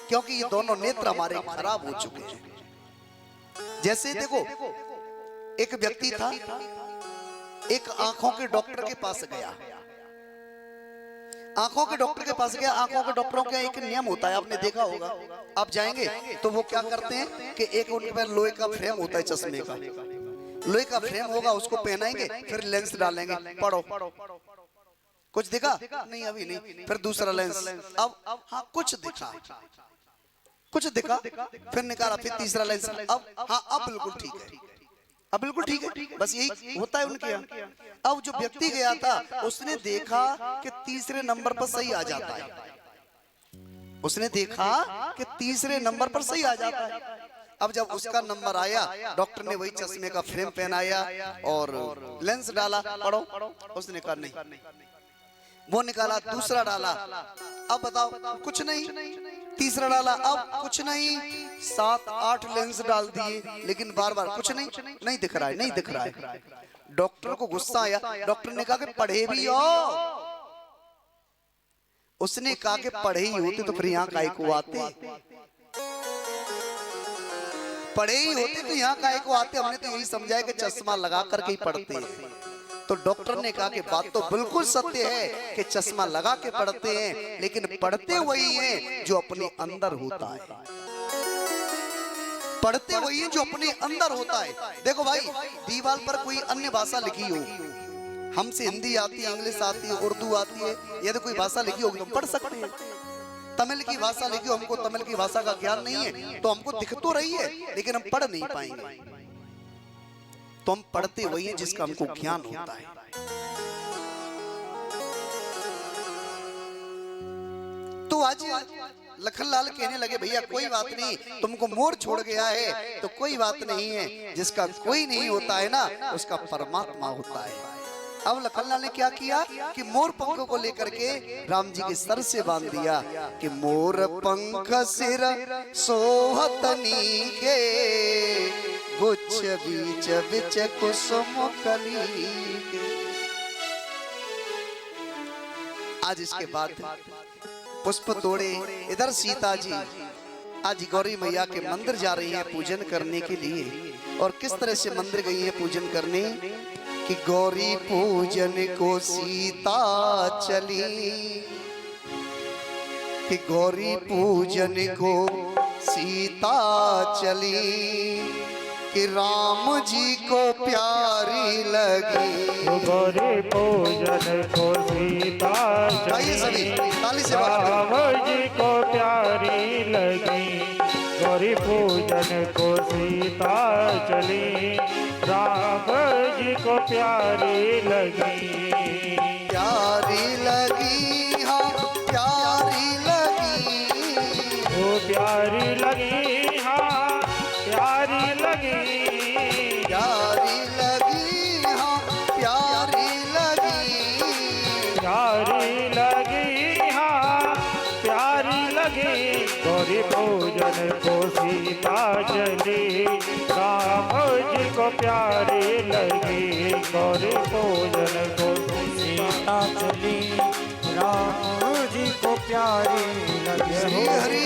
क्योंकि ये दोनों नेत्र हमारे खराब हो चुके हैं। जैसे देखो, एक व्यक्ति था, एक आंखों के डॉक्टर के पास गया। आंखों के डॉक्टर के पास गया। आंखों के डॉक्टरों का एक नियम होता है, आपने देखा होगा। आप जाएंगे तो वो क्या करते हैं कि एक उनके पास लोहे का फ्रेम होता है, चश्मे का लोहे का फ्रेम होगा, उसको पहनाएंगे, फिर लेंस डालेंगे। पढ़ो, कुछ दिखा? नहीं, अभी नहीं। फिर दूसरा लेंस, अब हाँ कुछ दिखा, कुछ दिखा, फिर निकाला, फिर तीसरा लेंस, अब हाँ अब बिल्कुल ठीक है, अब बिल्कुल ठीक है। बस यही होता है उनके यहाँ। अब जो व्यक्ति गया था उसने देखा कि तीसरे नंबर पर सही आ जाता है, उसने देखा कि तीसरे नंबर पर सही आ जाता है। अब जब उसका नंबर आया, डॉक्टर ने वही चश्मे का फ्रेम पहनाया और लेंस डाला। पढ़ो, उसने कहा नहीं। वो निकाला, दूसरा डाला, अब बताओ कुछ नहीं, तीसरा डाला, अब कुछ नहीं, 7-8 लेंस डाल दिए, लेकिन बार बार कुछ नहीं, नहीं दिख रहा है, नहीं दिख रहा है। डॉक्टर को गुस्सा आया, डॉक्टर ने कहा कि पढ़े भी हो। उसने कहा कि पढ़े ही होते तो फिर यहाँ काहे को आते, पढ़े ही होते तो यहाँ काहे को आते, हमने तो यही समझा है कि चश्मा लगा करके ही पढ़ते हैं। तो डॉक्टर ने कहा कि बात तो बिल्कुल सत्य है कि चश्मा लगा के पढ़ते हैं, लेकिन पढ़ते वही हैं जो अपने अंदर होता है, पढ़ते वही हैं जो अपने अंदर होता है। देखो भाई, दीवार पर कोई अन्य भाषा लिखी हो, हमसे हिंदी आती है, इंग्लिश आती है, उर्दू आती है, यदि कोई भाषा लिखी होगी तो हम पढ़ सकते हैं। तमिल की भाषा लिखी हो, हमको तमिल की भाषा का ज्ञान नहीं है तो हमको दिख तो रही है लेकिन हम पढ़ नहीं पाएंगे। तो हम पढ़ते वही हैं जिसका हमको ज्ञान होता है। तो आज लखनलाल कहने लगे, भैया कोई बात नहीं, तुमको मोर छोड़ गया है तो कोई बात नहीं है, जिसका कोई नहीं होता है ना उसका परमात्मा होता है। अब लखनलाल ने क्या किया कि मोर पंख को लेकर के राम जी के सर से बांध दिया कि मोर पंख सिर सोहतनी के, गुच्छ बीच बिच कुसुम कली के। आज इसके बाद पुष्प तोड़े, इधर सीता जी आज गौरी मैया के मंदिर जा रही हैं पूजन करने के लिए। और किस तरह से मंदिर गई है पूजन करने कि गौरी पूजन को सीता चली, कि गौरी पूजन को सीता चली, कि राम जी को प्यारी लगी। गौरी पूजन को सीता आइए सभी ताली से राम जी को प्यारी लगी। गौरी पूजन को सीता चली, राम जी को प्यारी लगी। प्यारी लगी, हाँ प्यारी लगी, वो प्यारी लगी, हाँ प्यारी लगी, प्यारी लगी, हाँ प्यारी लगी, प्यारी लगी, हाँ प्यारी लगी। गौरी पूजन को सीता चली, राम जी को प्यारी लगी। गौरी पूजन को सीता चली, राम जी को प्यारी लगी। श्री हरि।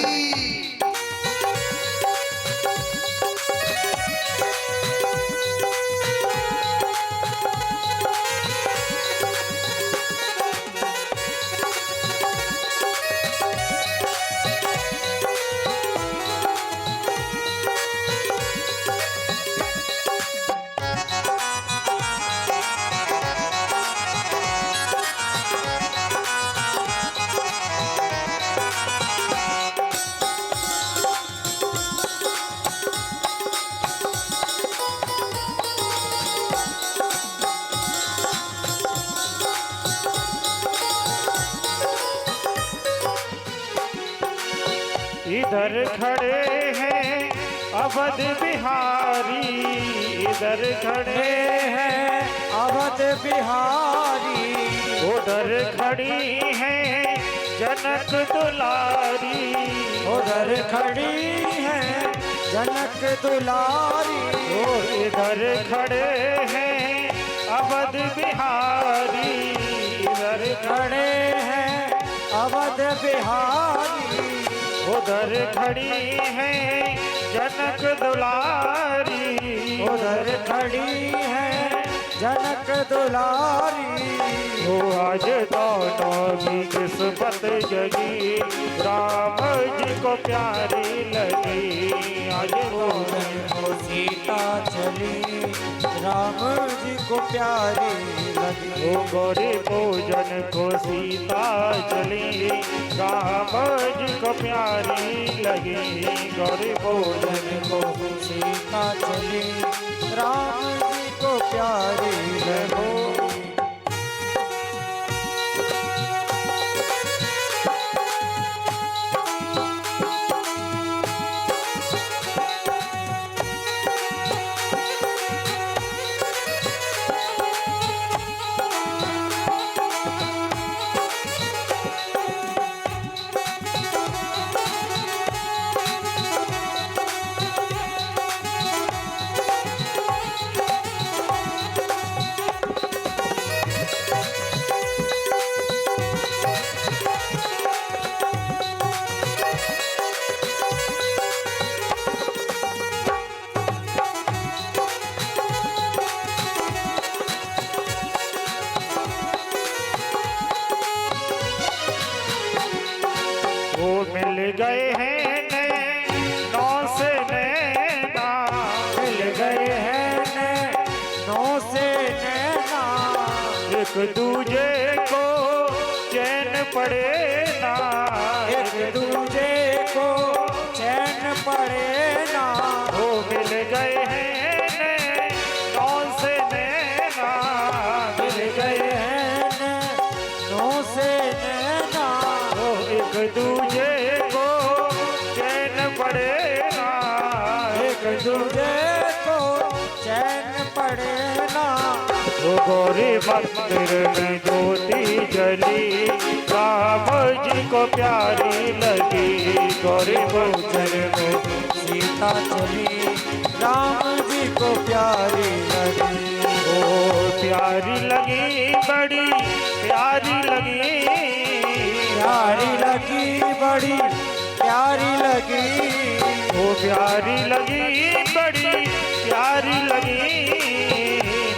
इधर खड़े हैं अवध बिहारी, इधर खड़े हैं अवध बिहारी, उधर खड़ी हैं जनक दुलारी, उधर खड़ी है जनक दुलारी। और इधर खड़े हैं अवध बिहारी, इधर खड़े हैं अवध बिहारी, उधर खड़ी हैं जनक दुलारी, उधर खड़ी है जनक दुलारी। वो आज दोनों की किस्मत जगी, राम जी को प्यारी लगी। आज पूजन को सीता चली, राम जी को प्यारी लगी। वो गौरी पूजन को सीता चली, राम जी को प्यारी लगी। गौरी पूजन को सीता चली, राम जी को प्यारी लगी। वो मिल गए हैं नैनों से नैना, मिल गए हैं नैनों से नैना, एक दूजे को चैन पड़े ना, एक दूजे को चैन पड़े ना। वो मिल गए हैं नैनों से नैना, मिल गए हैं नैनों से नैना, वो एक दूजे को चैन पड़े ना, एक दूजे को चैन पड़े ना। वो गौरी मंदिर में ज्योति जली, राम जी को प्यारी लगी, गौरी मंदिर में सीता चली, राम जी को प्यारी लगी। ओ प्यारी लगी, बड़ी प्यारी लगी, प्यारी लगी, बड़ी प्यारी लगी, ओ प्यारी लगी, बड़ी प्यारी लगी,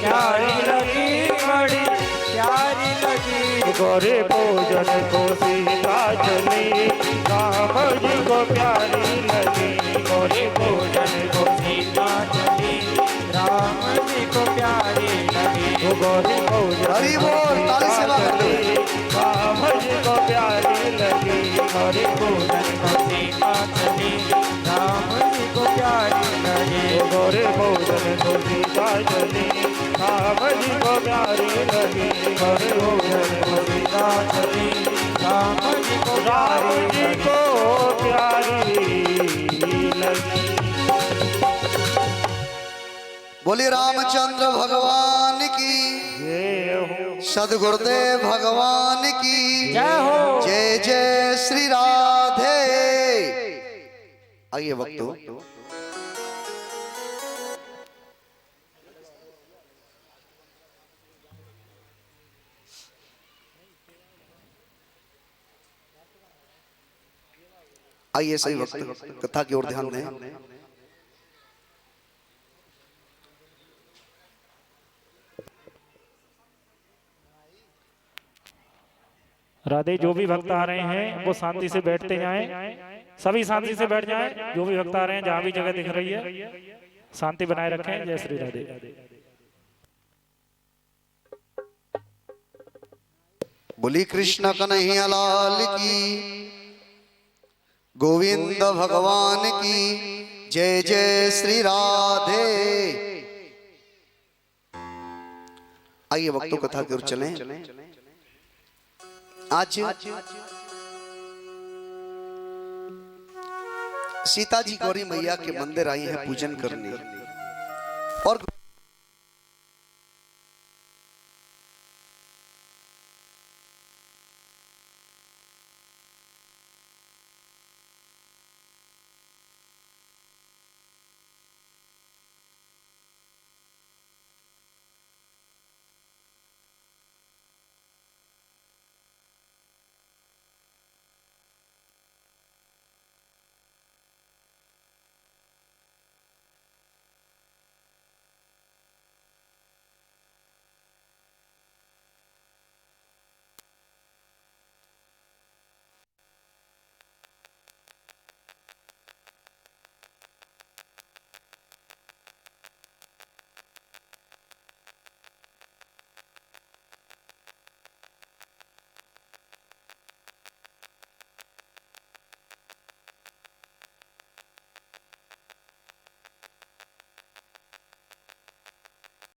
प्यारी लगी, बड़ी प्यारी लगी। गौरी पूजन को सीता चली, राम जी को प्यारी लगी, गौरी पूजन को सीता चली, राम जी को प्यारी लगी। गौरी पूजन हरि बोल, ताली से बात चली, राम जी को प्यारी लगी, गौरी पूजन को सीता चली, राम जी को प्यारी लगी। गौरी पूजन को सीता चली, राम जी को प्यारी लगी, गौरी पूजन को सीता चली, राम जी को राम जी प्यारी को प्यारी लगी। बोली रामचंद्र भगवान की, जय हो, सदगुरुदेव भगवान की जय हो। जय जय श्री राधे। आइए भक्तों, आइए सही वक्त कथा की ओर ध्यान दें। राधे। जो भी भक्त आ रहे हैं वो शांति से बैठते जाएं, सभी शांति से बैठ जाएं। जो भी भक्त आ रहे हैं, जहां भी जगह दिख रही है, शांति बनाए रखें। जय श्री राधे। बोली कृष्ण कन्हैया लाल की, गोविंद भगवान की जय जय श्री राधे। आइए भक्तों कथा की ओर चलें। आज सीता जी गौरी मैया के मंदिर आई है पूजन करने।